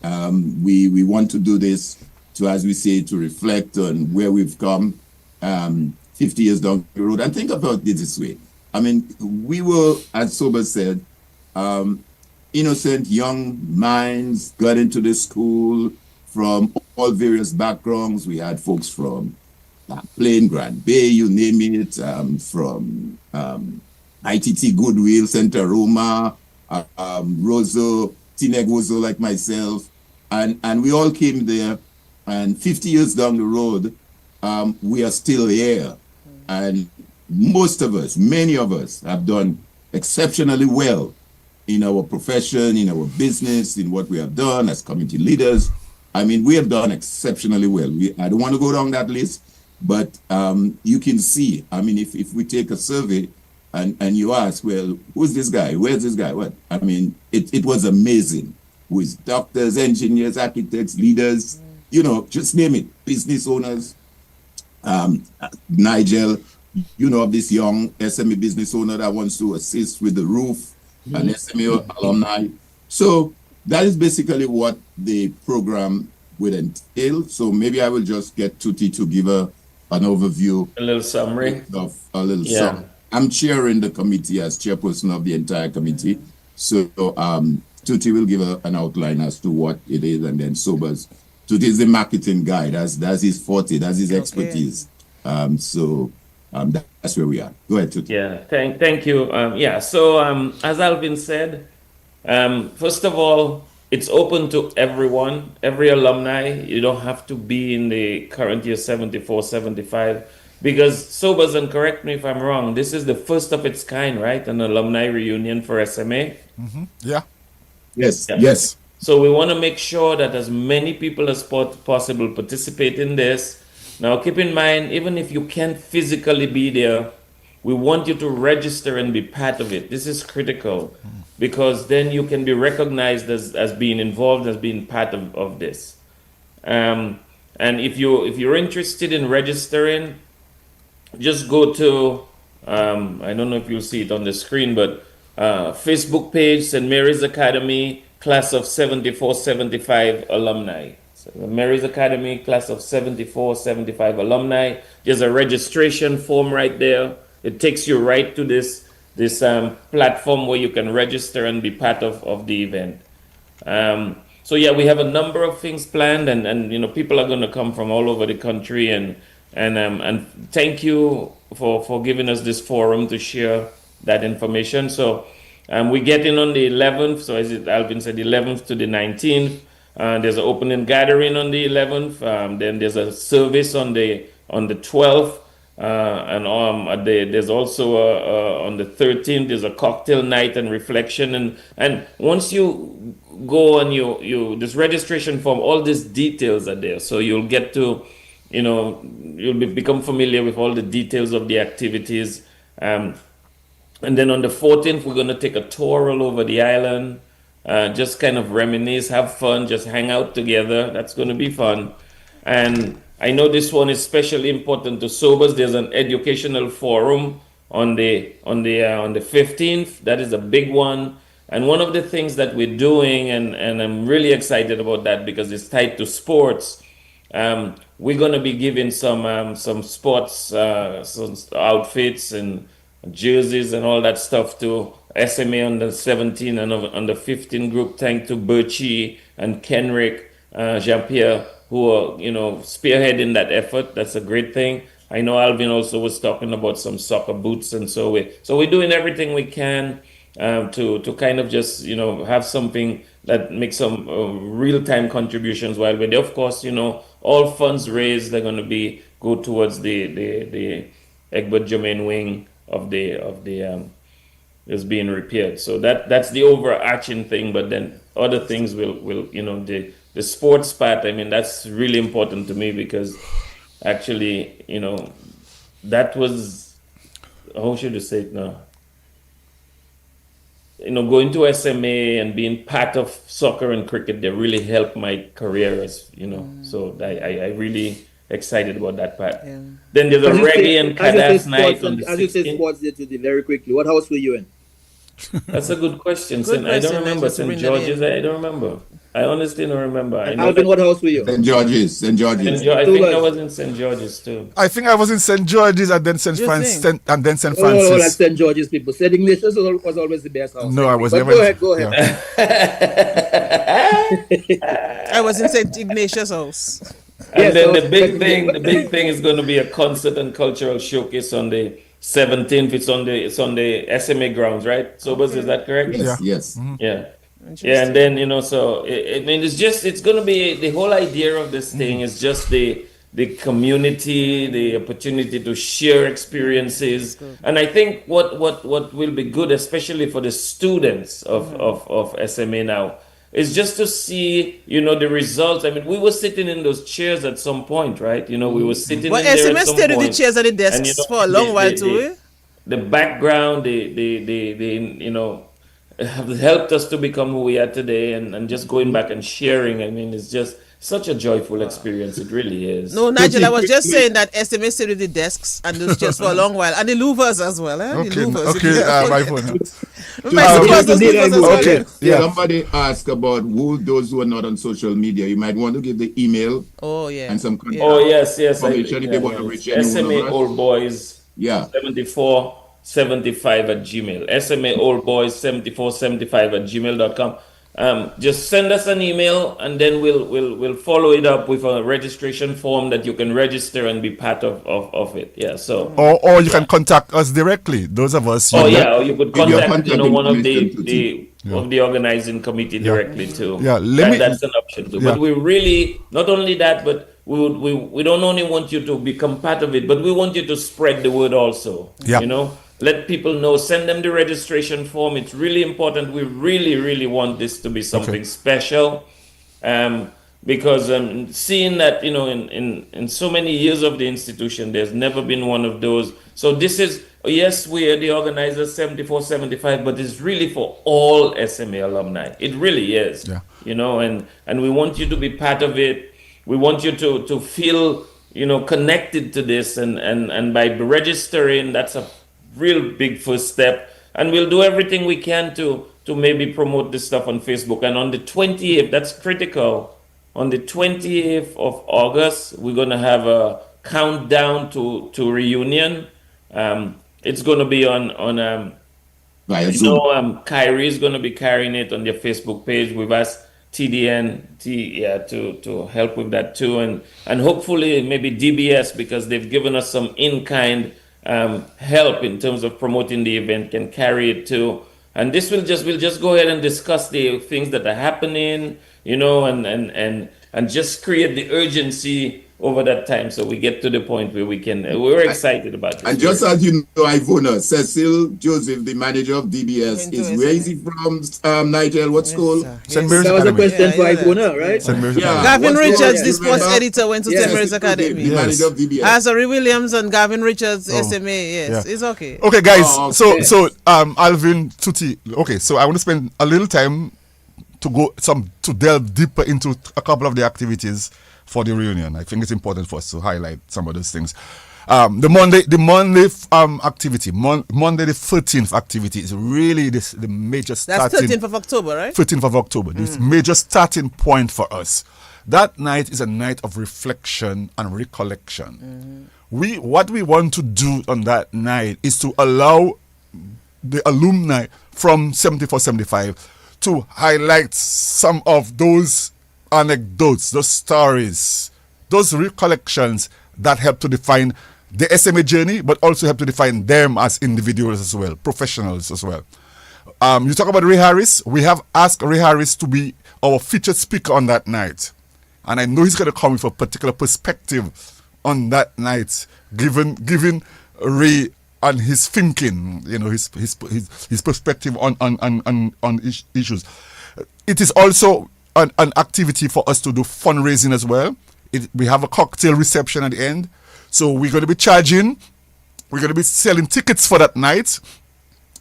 We want to do this to, as we say, to reflect on where we've come 50 years down the road. And think about it this way. I mean, we were, as Sober said, innocent young minds got into this school from all various backgrounds. We had folks from Plain, Grand Bay, you name it, from ITT Goodwill, Santa Roma, Rosso, Tinegozo, like myself, and we all came there. And 50 years down the road, we are still here. And most of us, many of us, have done exceptionally well in our profession, in our business, in what we have done as community leaders. I mean, we have done exceptionally well. I don't want to go down that list, but you can see, I mean, if we take a survey and you ask, well, who's this guy? Where's this guy? What? I mean, it was amazing. With doctors, engineers, architects, leaders, you know, just name it, business owners. Nigel, you know, of this young SME business owner that wants to assist with the roof, an SME alumni. So that is basically what the program would entail. So maybe I will just get Tuti to give an overview. A little summary. Summary. I'm chairing the committee as chairperson of the entire committee. So Tuti will give an outline as to what it is, and then Sober's. Tuti is the marketing guy. That's his forte. That's his expertise. That's where we are. Go ahead, Tuti. Yeah, thank you. So as Alvin said, first of all, it's open to everyone, every alumni. You don't have to be in the current year 74, 75, because Sobers, and correct me if I'm wrong, this is the first of its kind, right? An alumni reunion for SMA. Yeah. Yes. Yeah. Yes. So we want to make sure that as many people as possible participate in this. Now, keep in mind, even if you can't physically be there, we want you to register and be part of it. This is critical because then you can be recognized as being involved, as being part of this. And if you're interested in registering, just go to, I don't know if you'll see it on the screen, but Facebook page, St. Mary's Academy, class of 74, 75 alumni. So the Mary's Academy, class of 74, 75 alumni. There's a registration form right there. It takes you right to this platform where you can register and be part of the event. So yeah, we have a number of things planned, and you know, people are going to come from all over the country, and thank you for giving us this forum to share that information. So we get in on the 11th. So as Alvin said, 11th to the 19th. There's an opening gathering on the 11th. Then there's a service on the 12th. There's also on the 13th, there's a cocktail night and reflection. And once you go on this registration form, all these details are there. So you'll get to, you know, become familiar with all the details of the activities. And then on the 14th, we're going to take a tour all over the island, just kind of reminisce, have fun, just hang out together. That's going to be fun. And I know this one is especially important to Sobers. There's an educational forum on the 15th. That is a big one. And one of the things that we're doing, and I'm really excited about that because it's tied to sports. We're going to be giving some sports some outfits and jerseys and all that stuff to SMA on the 17 and on the 15 group. Thanks to Birchie and Kenrick, Jean-Pierre, who are, you know, spearheading that effort. That's a great thing. I know Alvin also was talking about some soccer boots, and so we're doing everything we can to kind of just, you know, have something that makes some real-time contributions while we're there. Of course, you know, all funds raised are going to go towards the Egbert Germain wing of the is being repaired. So that's the overarching thing, but then other things will you know, the sports part, I mean, that's really important to me because actually, you know, that was, how should I say it now? going to SMA and being part of soccer and cricket, they really helped my career So I really excited about that part. Yeah. Then there's a reggae and Kada's night on the As you say 16th. sports day today, very quickly, what house were you in? That's a good question. Good I don't question, remember. just to St. bring that George's, in. I don't remember. I honestly don't remember. I know Alvin, what house were you? St. George's. I think I was in St. George's too. I think I was in St. George's and then St. You Francis think? and then St. Oh, like Francis. St. George's people. St. Ignatius was always the best house. No, I was But never. go ahead. Yeah. I was in St. Ignatius' house. And then so- the big thing is going to be a concert and cultural showcase on the 17th. It's on the SMA grounds, right? Sobers, is that correct? Yes, yes. Yeah. Yeah, and then so I mean, it's going to be the whole idea of this thing is just the community, the opportunity to share experiences, and I think what will be good, especially for the students of SMA now, is just to see the results. I mean, we were sitting in those chairs at some point, right? We were sitting But in there at SMS some stayed with the point, chairs and the and, desks for a long while too. the background, have helped us to become who we are today, and just going back and sharing. I mean, it's just such a joyful experience. It really is. No, Nigel, I was just saying that SMA stayed with the desks and those chairs for a long while, and the louvers as well. The Okay, louvers. my phone. Okay. Yeah. Somebody asked about those who are not on social media. You might want to give the email Oh yeah. and some contact Oh yes. information if they want to reach anyone SMA of us. Old Boys Yeah. 7475 at Gmail. SMA Old Boys 7475 at gmail.com. Just send us an email, and then we'll follow it up with a registration form that you can register and be part of it. Yeah. So. Or you can contact us directly. Those of us. Or you could Give your contact contact one of information the of the organizing committee directly too. Yeah, That's an option too. Yeah. But we really not only that, but we don't only want you to become part of it, but we want you to spread the word also. Yeah. Let people know. Send them the registration form. It's really important. We really, really want this to be something special, because seeing that in so many years of the institution, there's never been one of those. So this is, yes, we are the organizers 7475, but it's really for all SMA alumni. It really is. Yeah. And we want you to be part of it. We want you to feel connected to this, and by registering, that's a real big first step. And we'll do everything we can to maybe promote this stuff on Facebook. And on the 28th, that's critical. On the 28th of August, we're going to have a countdown to reunion. It's going to be on Via Zoom. Kyrie is going to be carrying it on their Facebook page. We've asked TDN to help with that too, and hopefully maybe DBS, because they've given us some in-kind help in terms of promoting the event, can carry it too. And this we'll just go ahead and discuss the things that are happening, and just create the urgency over that time, so we get to the point where we're excited about this. And just as you know, Ivona, Cecil Joseph, the manager of DBS, Into is it, where is he from? Nigel, what school? St. Mary's That was a Academy. question for Yeah, Ivona, right? St. Mary's Yeah. Academy. Gavin What's Richards, going the on? sports Remember? editor, went to Yes, St. Mary's The Academy. Yes. manager of DBS. Azari Williams and Gavin Richards, Oh. SMA. Yes, Yeah. it's okay. Okay, guys. Oh, okay. So Alvin, Tuti. Okay, so I want to spend a little time to delve deeper into a couple of the activities for the reunion. I think it's important for us to highlight some of those things. The Monday activity, Monday the 13th activity is really the major That's starting. 13th of October, right? 13th of October. This major starting point for us. That night is a night of reflection and recollection. What we want to do on that night is to allow the alumni from 7475 to highlight some of those anecdotes, those stories, those recollections that help to define the SMA journey, but also help to define them as individuals as well, professionals as well. You talk about Ray Harris. We have asked Ray Harris to be our featured speaker on that night. And I know he's going to come with a particular perspective on that night, given Ray and his thinking, his perspective on issues. It is also an activity for us to do fundraising as well. We have a cocktail reception at the end. So we're going to be charging. We're going to be selling tickets for that night.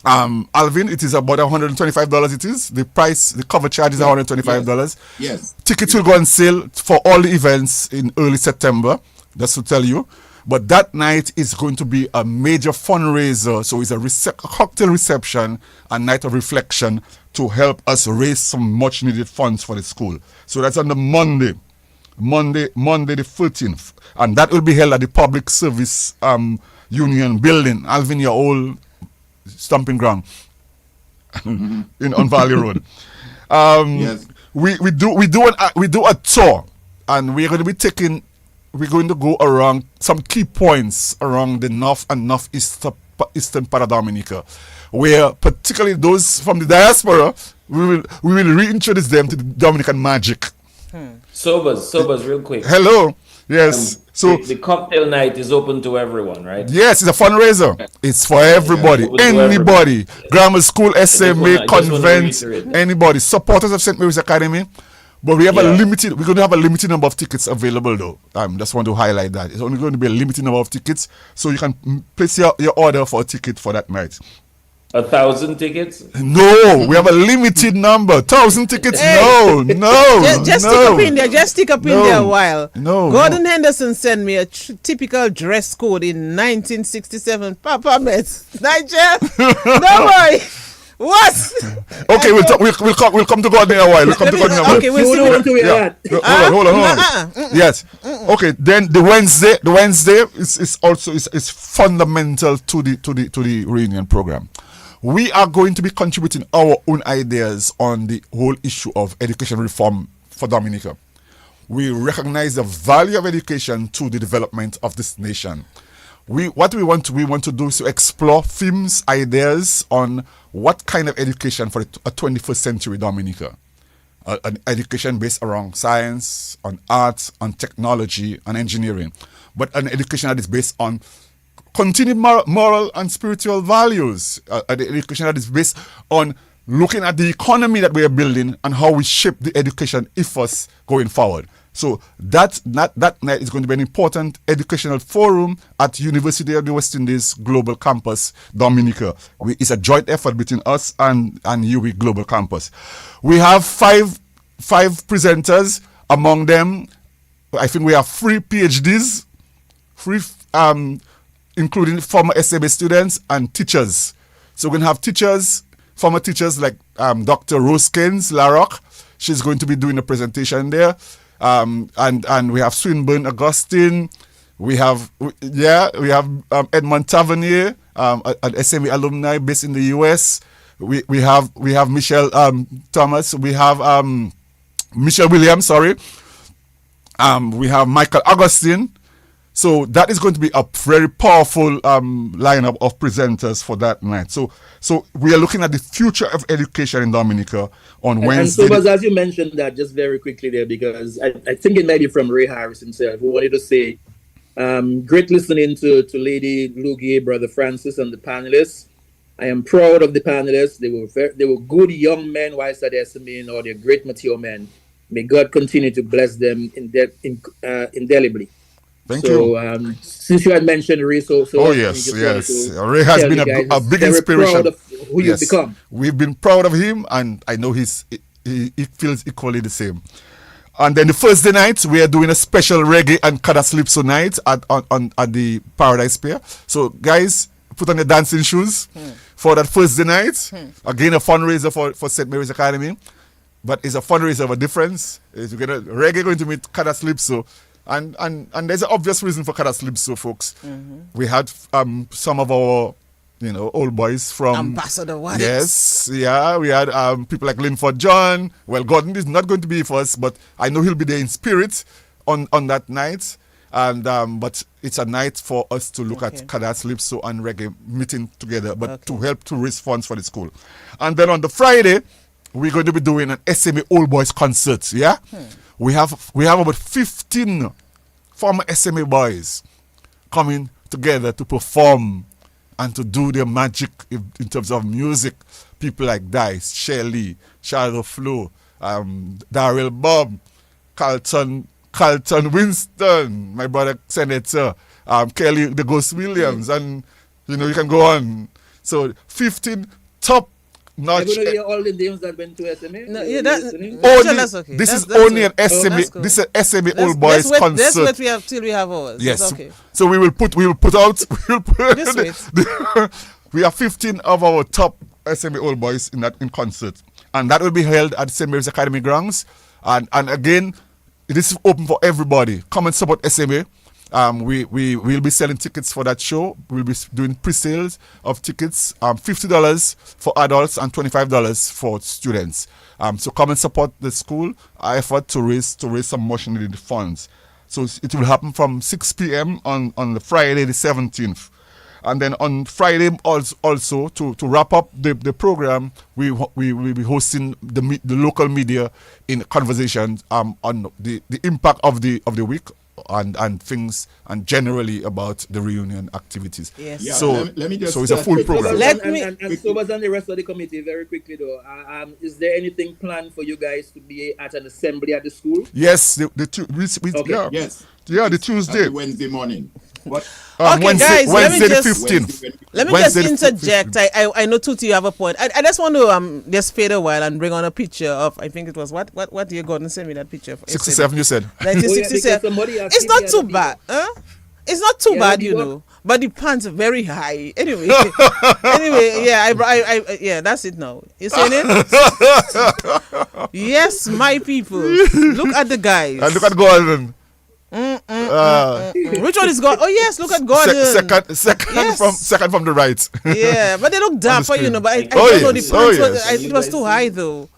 Alvin, it is about $125. It is the price. The cover charge is $125. Yes. Tickets will go on sale for all the events in early September. That's to tell you. But that night is going to be a major fundraiser. So it's a cocktail reception, a night of reflection to help us raise some much needed funds for the school. So that's on the Monday the 14th. And that will be held at the Public Service Union building, Alvin, your old stomping ground on Valley Road. Yes. We do a tour, and we're going to go around some key points around the north and northeastern part of Dominica, where particularly those from the diaspora, we will reintroduce them to the Dominican magic. Sobers, real quick. Hello. Yes. So the cocktail night is open to everyone, right? yes, it's a fundraiser. It's for everybody, open to anybody. everybody. Grammar school, SMA, I just wanna convent, reiterate. anybody. Supporters of St. Mary's Academy. But we have we're going to have a limited number of tickets available though. Just want to highlight that. It's only going to be a limited number of tickets. So you can place your order for a ticket for that night. 1,000 tickets? No, we have a limited number. 1,000 tickets. Hey. No. Just stick up in there. Just stick up in there a while. No. Gordon Henderson sent me a typical dress code in 1967. Papa met Nigel. Don't worry. What? Okay, we'll come to Gordon in a while. We'll come to Gordon in a while. Okay, we'll You see. don't want to hear that. Hold on. Yes. Okay. Then the Wednesday is also is fundamental to the reunion program. We are going to be contributing our own ideas on the whole issue of education reform for Dominica. We recognize the value of education to the development of this nation. What we want to do is to explore themes, ideas on what kind of education for a 21st century Dominica. An education based around science, on arts, on technology, on engineering, but an education that is based on continued moral and spiritual values. An education that is based on looking at the economy that we are building and how we shape the education ethos going forward. So that night is going to be an important educational forum at University of the West Indies Global Campus, Dominica. It's a joint effort between us and UWI Global Campus. We have five presenters. Among them, I think we have 3 PhDs, including former SMA students and teachers. So we're going to have teachers, former teachers like Dr. Rose Keynes Larocque. She's going to be doing a presentation there. And we have Swinburne Augustine. We have Edmond Tavernier, an SMA alumni based in the US. We have Michelle Thomas. We have Michelle Williams. Sorry. We have Michael Augustine. So that is going to be a very powerful lineup of presenters for that night. So we are looking at the future of education in Dominica on Wednesday. And so, as you mentioned that just very quickly there, because I think it might be from Ray Harris himself, who wanted to say, great listening to Lady Lugie, Brother Francis, and the panelists. I am proud of the panelists. They were good young men whilst at SMA, or they're great mature men. May God continue to bless them indelibly. Thank you. So, since you had mentioned Ray, yes. Ray has been a big inspiration. Proud of who you've become. We've been proud of him, and I know he feels equally the same. And then the Thursday night, we are doing a special reggae and Kadaslypso night at the Paradise Pier. So, guys, put on your dancing shoes for that Thursday night. Again, a fundraiser for St. Mary's Academy, but it's a fundraiser of a difference. Reggae going to meet Kadaslypso. And there's an obvious reason for Kadaslypso, folks. We had some of our, old boys from Ambassador Wadix. Yes, yeah. We had people like Linford John. Well, Gordon is not going to be for us, but I know he'll be there in spirit on that night. And but it's a night for us to look at Kadaslypso and reggae meeting together, but to help to raise funds for the school. And then on the Friday, we're going to be doing an SMA Old Boys concert. Yeah. We have about 15 former SMA boys coming together to perform and to do their magic in terms of music. People like Dice, Shelley, Shadow Flo, Daryl Bob, Carlton Winston, my brother Senator, Kelly the Ghost Williams, and you can go on. So 15 top notch. I don't know all the names that went to SMA. No, You yeah, that, listening? Only, that's okay. this That's- is that's only okay. an SMA. That's cool. This is an SMA Let's- Old Boys let's concert. wait we have till we have ours. Yes. It's okay. So we will put out we will put Just wait. we have 15 of our top SMA Old Boys in concert, and that will be held at St. Mary's Academy grounds. And again, this is open for everybody. Come and support SMA. We will be selling tickets for that show. We'll be doing pre-sales of tickets. $50 for adults and $25 for students. So come and support the school effort to raise some much needed funds. So it will happen from 6 p.m. on the Friday the 17th. And then on Friday also to wrap up the program, we will be hosting the local media in conversations on the impact of the week and things and generally about the reunion activities. Yes. Yeah, So let me just so it's a full program. Let me- And Sobas and the rest of the committee, very quickly though, is there anything planned for you guys to be at an assembly at the school? Yes, Okay. Yes. the Tuesday. Wednesday morning. What? Okay, Wednesday, guys, let me Wednesday the just- 15th. Let me Wednesday just the interject. I know Tuti, you have a point. I just want to just fade a while and bring on a picture of, I think it was what year Gordon sent me that picture of 67, you said. 1967. because somebody has It's seen not the too other bad, huh? It's not too Yeah, bad, the you what? know. But the pants are very high. Anyway, yeah, yeah, that's it now. You saying it? Yes, my people. Look at the guys. And look at Gordon. Which one is Gordon? Oh yes, look at Gordon. Second Yes. from the right. Yeah, but they look dapper, you know. But I Oh, don't know the yes. pants. Oh, yes. It was too high though.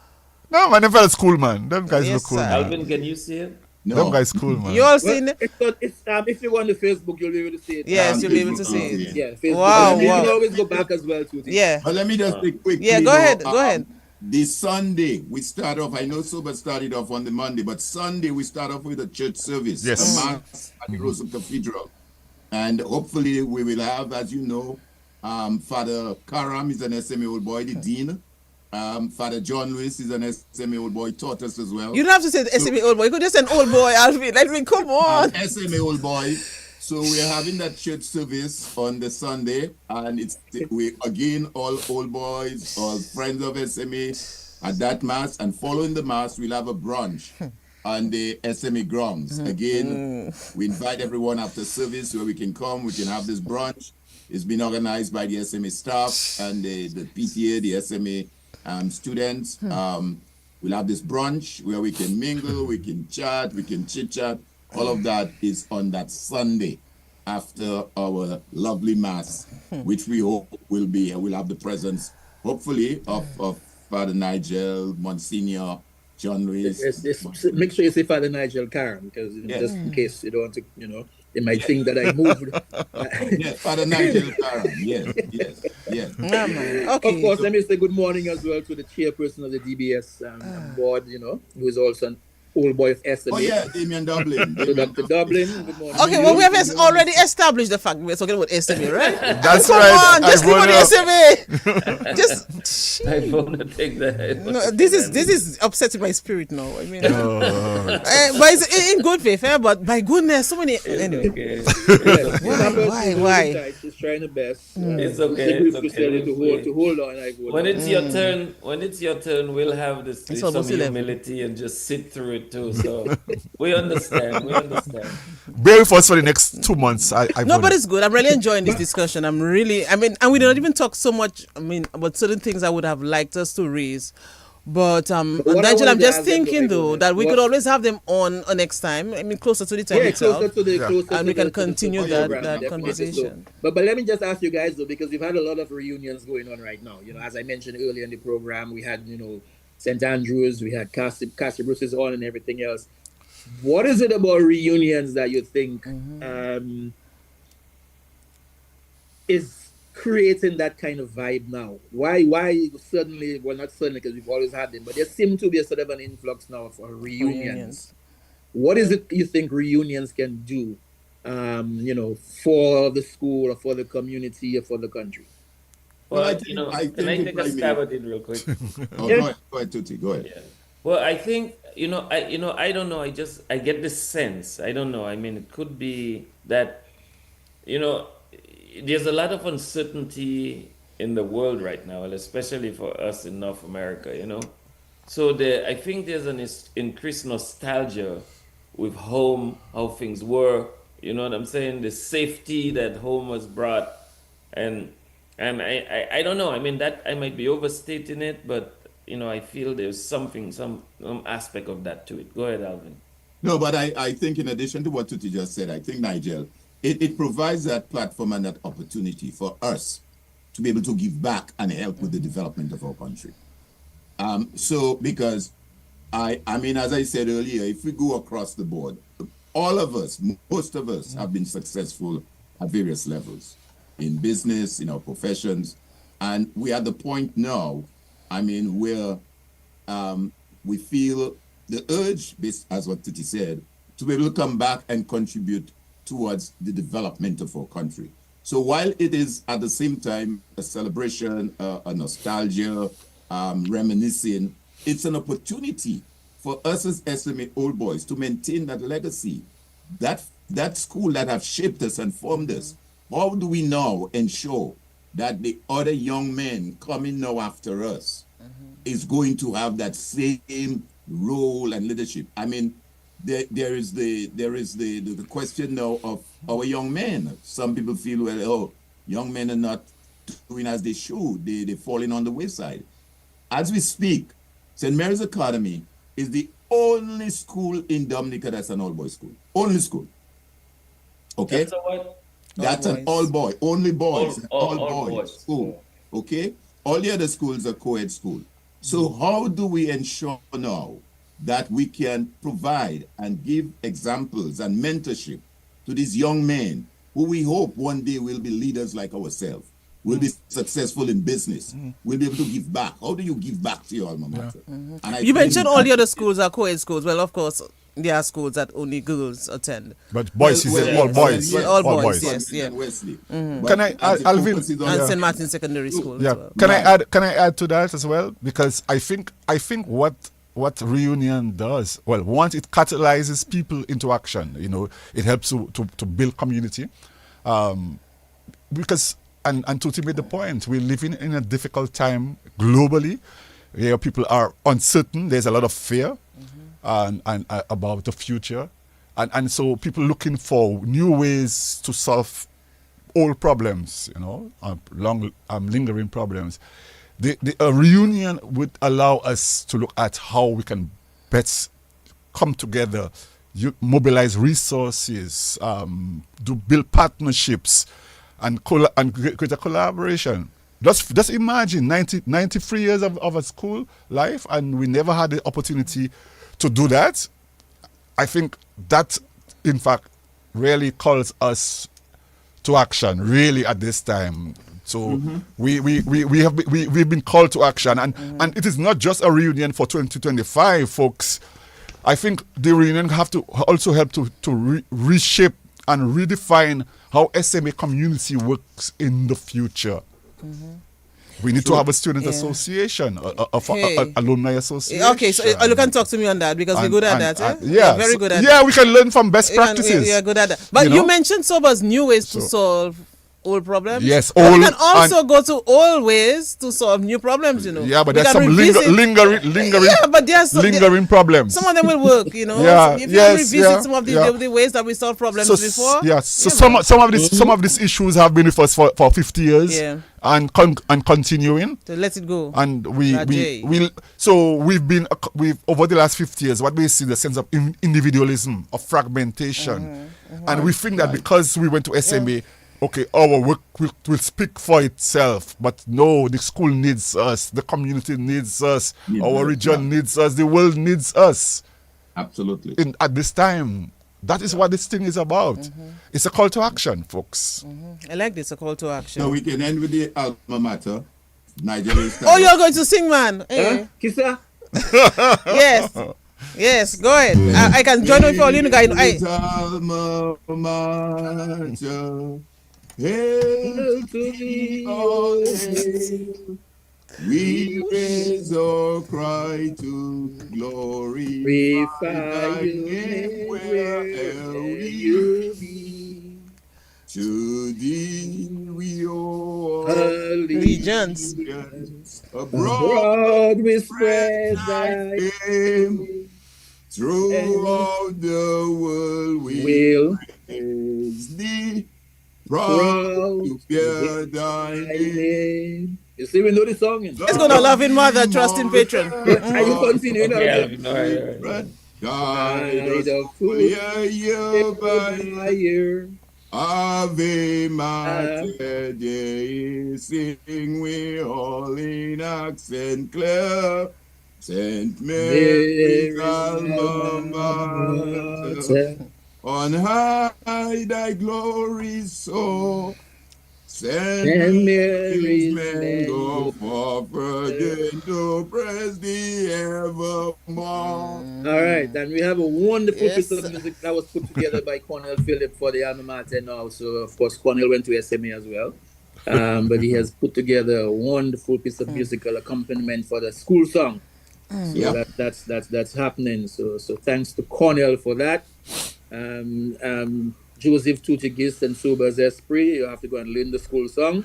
No man, them fellas cool man. Them guys Yes, look cool. sir. Man. Alvin, can you see it? No. Them guys cool man. You all Well, seen it? it's if you go on the Facebook, you'll be able to see it. Yes, Um, you'll be able to Facebook, see it. okay. Yeah, Facebook. Wow, And you wow. can always go back as well too. Yeah. But let me just be quick. Yeah, go ahead, go ahead. This Sunday, we start off, I know Sober started off on the Monday, but Sunday we start off with a church service. Yes. A mass at the Rosa Cathedral. And hopefully we will have, as you know, Father Karam is an SMA old boy, the dean. Father John Lewis is an SMA old boy, taught us as well. You don't have to say the SMA old boy. You could just say an old boy, Alvin. Let me come on. SMA old boy. So we're having that church service on the Sunday, and we again all old boys, all friends of SMA at that mass, and following the mass, we'll have a brunch on the SMA grounds. Again, we invite everyone after service where we can come, we can have this brunch. It's been organized by the SMA staff and the PTA, the SMA students. We'll have this brunch where we can mingle, we can chat, we can chit chat. All of that is on that Sunday after our lovely mass, which we hope we'll have the presence, hopefully, of Father Nigel, Monsignor, John Lewis. Make sure you say Father Nigel Karen, because just in case you don't want to, they might think that I moved. Yes, Father Nigel Karam. Yes. Yeah, man. Of Okay. course, let me say good morning as well to the chairperson of the DBS board, who is also an old boy of SMA. Oh yeah, Damien Dublin. So Dr. Dublin, good morning. Okay, well, we have already established the fact we're talking about SMA, right? That's Come right. on, just leave on the SMA. Just, I want to take that. no, this is upsetting my spirit now. I mean, but it's in good faith, but by goodness, so many. Anyway, Okay. Why? She's trying her best. It's okay, it's okay. To hold on. Like, When it's your turn, we'll have this It's some almost 11. humility and just sit through it too. So we understand. Bear with us for the next 2 months. no, but it's good. I'm really enjoying this discussion. And we did not even talk so much. About certain things I would have liked us to raise. But what I Nigel, wanted I'm to just ask them thinking to though make that we was- could always have them on next time. I mean, closer to the time Yeah, itself. closer to the Yeah. closer And to we can the- to the continue program, that definitely. conversation. So, but let me just ask you guys though, because we've had a lot of reunions going on right now. As I mentioned earlier in the program, we had St. Andrews, we had Cassie Bruce's on and everything else. What is it about reunions that you think is creating that kind of vibe now? Why suddenly, well, not suddenly because we've always had them, but there seems to be a sort of an influx now for reunions. What is it you think reunions can do, for the school or for the community or for for the country? Well, I think can I it take a might stab be- at it real quick? Oh, Yeah. go ahead, Tuti, go ahead. Yeah. Well, I think I don't know. I get this sense. I don't know. I mean, it could be that there's a lot of uncertainty in the world right now, and especially for us in North America, you know. So I think there's an increased nostalgia with home, how things were. You know what I'm saying? The safety that home was brought, and I don't know. I mean, that I might be overstating it, but you know, I feel there's something, some aspect of that to it. Go ahead, Alvin. No, but I think in addition to what Tuti just said, I think, Nigel, it provides that platform and that opportunity for us to be able to give back and help with the development of our country. So because I mean, as I said earlier, if we go across the board, all of us, most of us have been successful at various levels in business, in our professions. And we are at the point now, I mean, where we feel the urge, as what Titi said, to be able to come back and contribute towards the development of our country. So while it is at the same time a celebration, a nostalgia, reminiscing, it's an opportunity for us as SMA Old Boys to maintain that legacy, that school that have shaped us and formed us. How do we now ensure that the other young men coming now after us is going to have that same role and leadership? I mean, there is the question now of our young men. Some people feel, well, oh, young men are not doing as they should. They're falling on the wayside. As we speak, St. Mary's Academy is the only school in Dominica that's an all-boys school. Only school. Okay? That's a what? That's an all-boy, only boys, all boys school. Okay? All the other schools are co-ed school. So how do we ensure now that we can provide and give examples and mentorship to these young men who we hope one day will be leaders like ourselves, will be successful in business, will be able to give back? How do you give back to your alma mater? And You mentioned all the other schools are co-ed schools. Well, of course, there are schools that only girls attend. But boys, all boys. Well, all boys, yes, yeah. Wesley. Can I add, Alvin? And St. Martin Secondary School Yeah. as well. Can I add to that as well? Because I think what reunion does, well, once it catalyzes people into action, you know, it helps to build community. Because and Tuti made the point, we're living in a difficult time globally. Where people are uncertain. There's a lot of fear and about the future, and so people looking for new ways to solve old problems, you know, long lingering problems. A reunion would allow us to look at how we can best come together, mobilize resources, build partnerships, and create a collaboration. Just imagine 93 years of a school life, and we never had the opportunity to do that. I think that, in fact, really calls us to action, really, at this time. So we've been called to action, and it is not just a reunion for 2025, folks. I think the reunion have to also help to reshape and redefine how SMA community works in the future. We need to have a student association, alumni association. Okay, so you can talk to me on that because we're good at that. Yeah, very good at that. Yeah, we can learn from best practices. Yeah, good at that. But you mentioned Sober's new ways to solve old problems. Yes, we can also go to old ways to solve new problems, you know. Yeah, but there's some lingering problems. Some of them will work, you know. Yeah, so if you revisit some of the ways that we solved problems before. Yeah, so some of these issues have been with us for 50 years. Yeah. And continuing to let it go. And we've over the last 50 years, what we see the sense of individualism, of fragmentation, and we think that because we went to SMA, okay, our work will speak for itself. But no, the school needs us, the community needs us, our region needs us, the world needs us. Absolutely. At this time. That is what this thing is about. It's a call to action, folks. I like this, a call to action. So we can end with the alma mater. Nigeria. Oh, you're going to sing, man. Hey. Kisa? Yes. Yes, go ahead. I can join with all you guys. Alma mater. Hail to thee, all hail. We raise our cry to glory. Thy name where'er we be. To thee we owe Allegiance. Abroad we spread thy name. Throughout the world we will praise thee. Proud proud to bear thy name. You see, we know the song. Let's go to Loving Mother, Trusting Patron. Are you continuing? Okay, Okay. Alvin, all right. Guide us Full year by by year. Ave Mater Dei, sing we all in accent clear. Saint Mary's alma mater, on high thy glory so. Saint Mary's men go forward to praise thee evermore. All right, and we have a wonderful Yes. piece of music that was put together by Cornel Phillip for the alma mater now. So, of course, Cornel went to SMA as well. But he has put together a wonderful piece of musical accompaniment for the school song. So Yep. that's happening. So thanks to Cornel for that. Joseph Tutigis and Sobers Esprit, you have to go and learn the school song.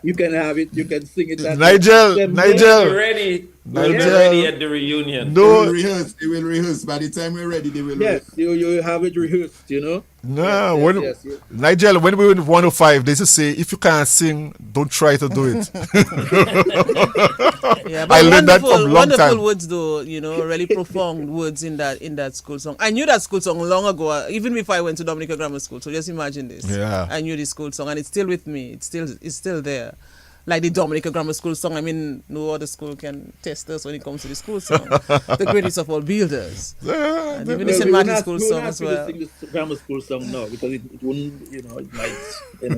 You can have it. You can sing it. At Nigel, the- Nigel. We're ready. We'll be Nigel. ready at the reunion. They will No, rehearse. They will rehearse. By the time we're ready, they will Yes, rehearse. you have it rehearsed. You know. no. Yes, when, yes, yes. Nigel, when we were in 105, they used to say, if you can't sing, don't try to do it. Yeah, I learned that wonderful, from long wonderful time. words though, really profound words in that school song. I knew that school song long ago, even before I went to Dominica Grammar School. So just imagine this. Yeah. I knew this school song, and it's still with me. It's still there. Like the Dominica Grammar School song. I mean, no other school can test us when it comes to the school song. The greatest of all builders. And even the St. Martin School song as well. Sing the grammar school song now because it wouldn't, it might, You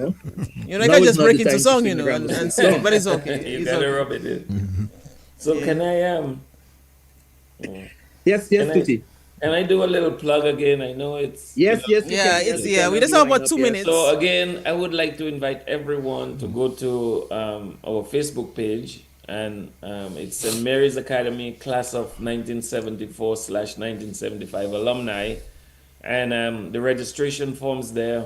Now I can is just not break the into time to song, sing the and grammar sing, but it's okay. You It's gotta okay. rub it in. So can I Yes, Can I- Tuti. and I do a little plug again. I know it's Yes, you know, yes. you Yeah, can. it's You can we just have have the about line 2 up, yes. minutes. So again, I would like to invite everyone to go to our Facebook page, and it's St. Mary's Academy Class of 1974/1975 alumni, and the registration forms there.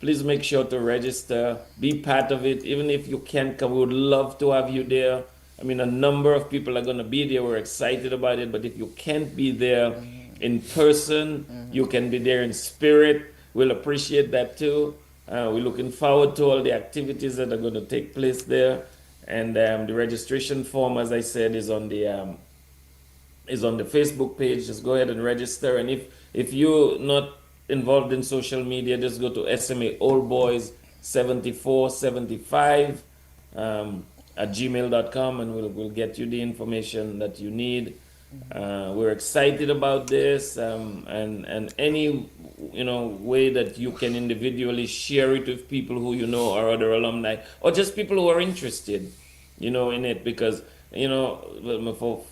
Please make sure to register, be part of it. Even if you can't come, we would love to have you there. I mean, a number of people are going to be there. We're excited about it. But if you can't be there in person, you can be there in spirit. We'll appreciate that too. We're looking forward to all the activities that are going to take place there. And the registration form, as I said, is on the Facebook page. Just go ahead and register. And if you're not involved in social media, just go to SMA Old Boys 7475 at gmail.com, and we'll get you the information that you need. We're excited about this, and any way that you can individually share it with people who you know or other alumni, or just people who are interested in it, because for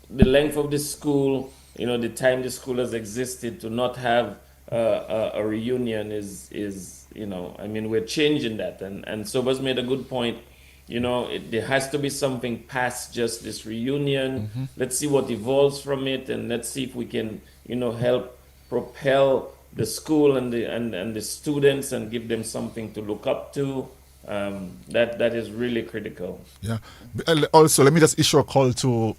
the length of the school, the time the school has existed, to not have a reunion is I mean, we're changing that, and Sobers made a good point. There has to be something past just this reunion. Let's see what evolves from it, and let's see if we can help propel the school and the students and give them something to look up to. That is really critical. Yeah. Also, let me just issue a call to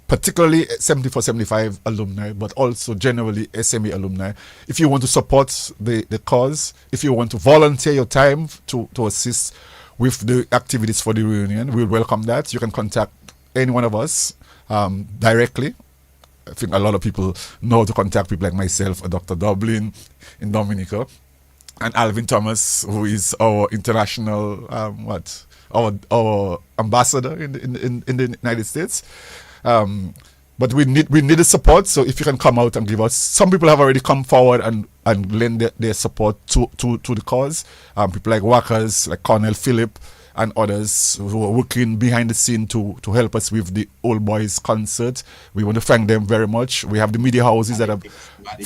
particularly 74-75 alumni, but also generally SMA alumni. If you want to support the cause, if you want to volunteer your time to assist with the activities for the reunion, we'll welcome that. You can contact any one of us directly. I think a lot of people know how to contact people like myself, or Dr. Dublin in Dominica, and Alvin Thomas, who is our international our ambassador in the United States. But we need the support. So if you can come out and give us, some people have already come forward and lend their support to the cause. People like workers, like Cornel Phillip, and others who are working behind the scene to help us with the Old Boys concert. We want to thank them very much. We have the media houses that have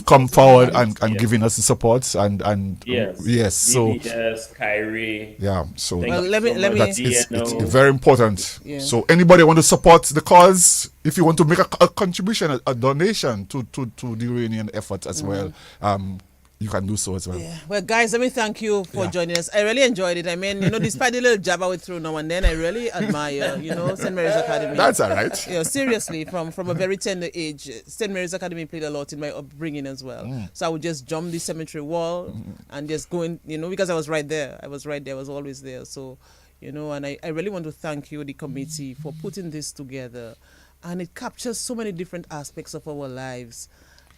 come forward and giving us the support and Yes. So BBS, Kyrie. yeah, so Thank Well, you let me- so let much, me- it's DNO. very important. Yeah. So anybody want to support the cause, if you want to make a contribution, a donation to the reunion effort as well, you can do so as well. Yeah. Well, guys, let me thank you for joining us. I really enjoyed it. I mean, despite the little jab I would throw now and then, I really admire, St. Mary's Academy. That's all right. Seriously, from a very tender age, St. Mary's Academy played a lot in my upbringing as well. So I would just jump the cemetery wall and just go in, because I was right there. I was always there. So, and I really want to thank you, the committee, for putting this together. And it captures so many different aspects of our lives.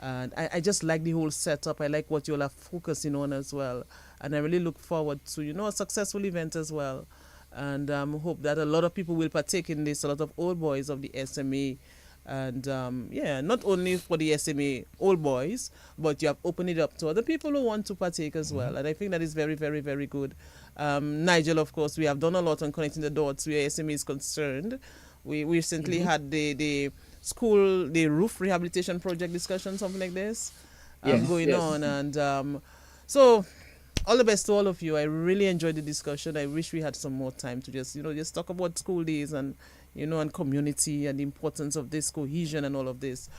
And I just like the whole setup. I like what you all are focusing on as well. And I really look forward to, a successful event as well. And hope that a lot of people will partake in this, a lot of old boys of the SMA. And not only for the SMA old boys, but you have opened it up to other people who want to partake as well. And I think that is very, very, very good. Nigel, of course, we have done a lot on connecting the dots where SMA is concerned. We recently had the school, the roof rehabilitation project discussion, something like this, going on. And so all the best to all of you. I really enjoyed the discussion. I wish we had some more time to just talk about school days and, and community and the importance of this cohesion and all of this.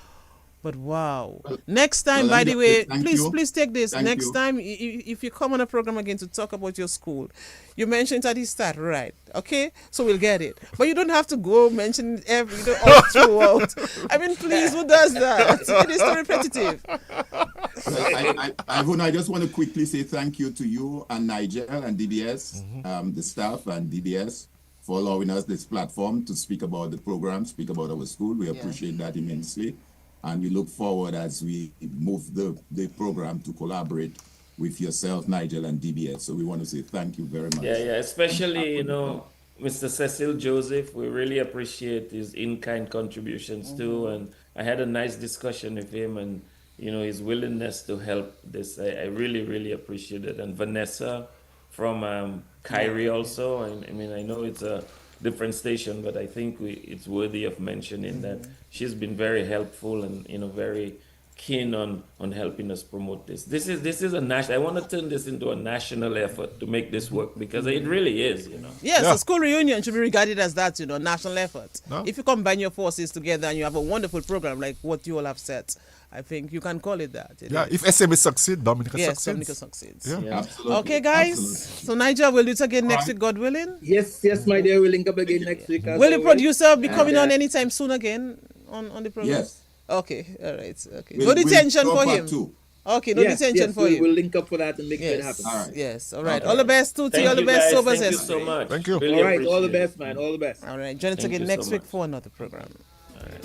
But wow. Next time, by the way, please take this. Next time, if you come on a program again to talk about your school, you mentioned at the start, right? Okay? So we'll get it. But you don't have to go mention all throughout. I mean, please, who does that? It is so repetitive. I just want to quickly say thank you to you and Nigel and DBS, the staff and DBS, for allowing us this platform to speak about the program, speak about our school. We appreciate that immensely. And we look forward as we move the program to collaborate with yourself, Nigel, and DBS. So we want to say thank you very much. Yeah, especially, Mr. Cecil Joseph, we really appreciate his in-kind contributions too. And I had a nice discussion with him and, his willingness to help this. I really, really appreciate it. And Vanessa from Kyrie also. I mean, I know it's a different station, but I think it's worthy of mentioning that she's been very helpful and very keen on helping us promote this. This is a national. I want to turn this into a national effort to make this work because it really is. Yes, a school reunion should be regarded as that, national effort. No? If you combine your forces together and you have a wonderful program like what you all have set, I think you can call it that. If SMA succeeds, Dominica succeeds. Dominica succeeds. Yeah. Absolutely. Okay, guys. Absolutely. So, Nigel, we'll do it again next week, God willing. Yes, my dear. We'll link up again next week. Will the producer be coming on anytime soon again on the program? Yes. Okay, all right. Okay. We'll- No detention we'll for go him. back too. Okay, no detention for him. We'll link up for that and make sure it Yes. happens. All right. Yes, all right. Okay. All the best to Thank all the you, best, guys. Sobers. Thank you so much. Thank you. Really All right, all the appreciate it. best, man. All the best. All right, join us Thank again you next so week much. for another program. All right.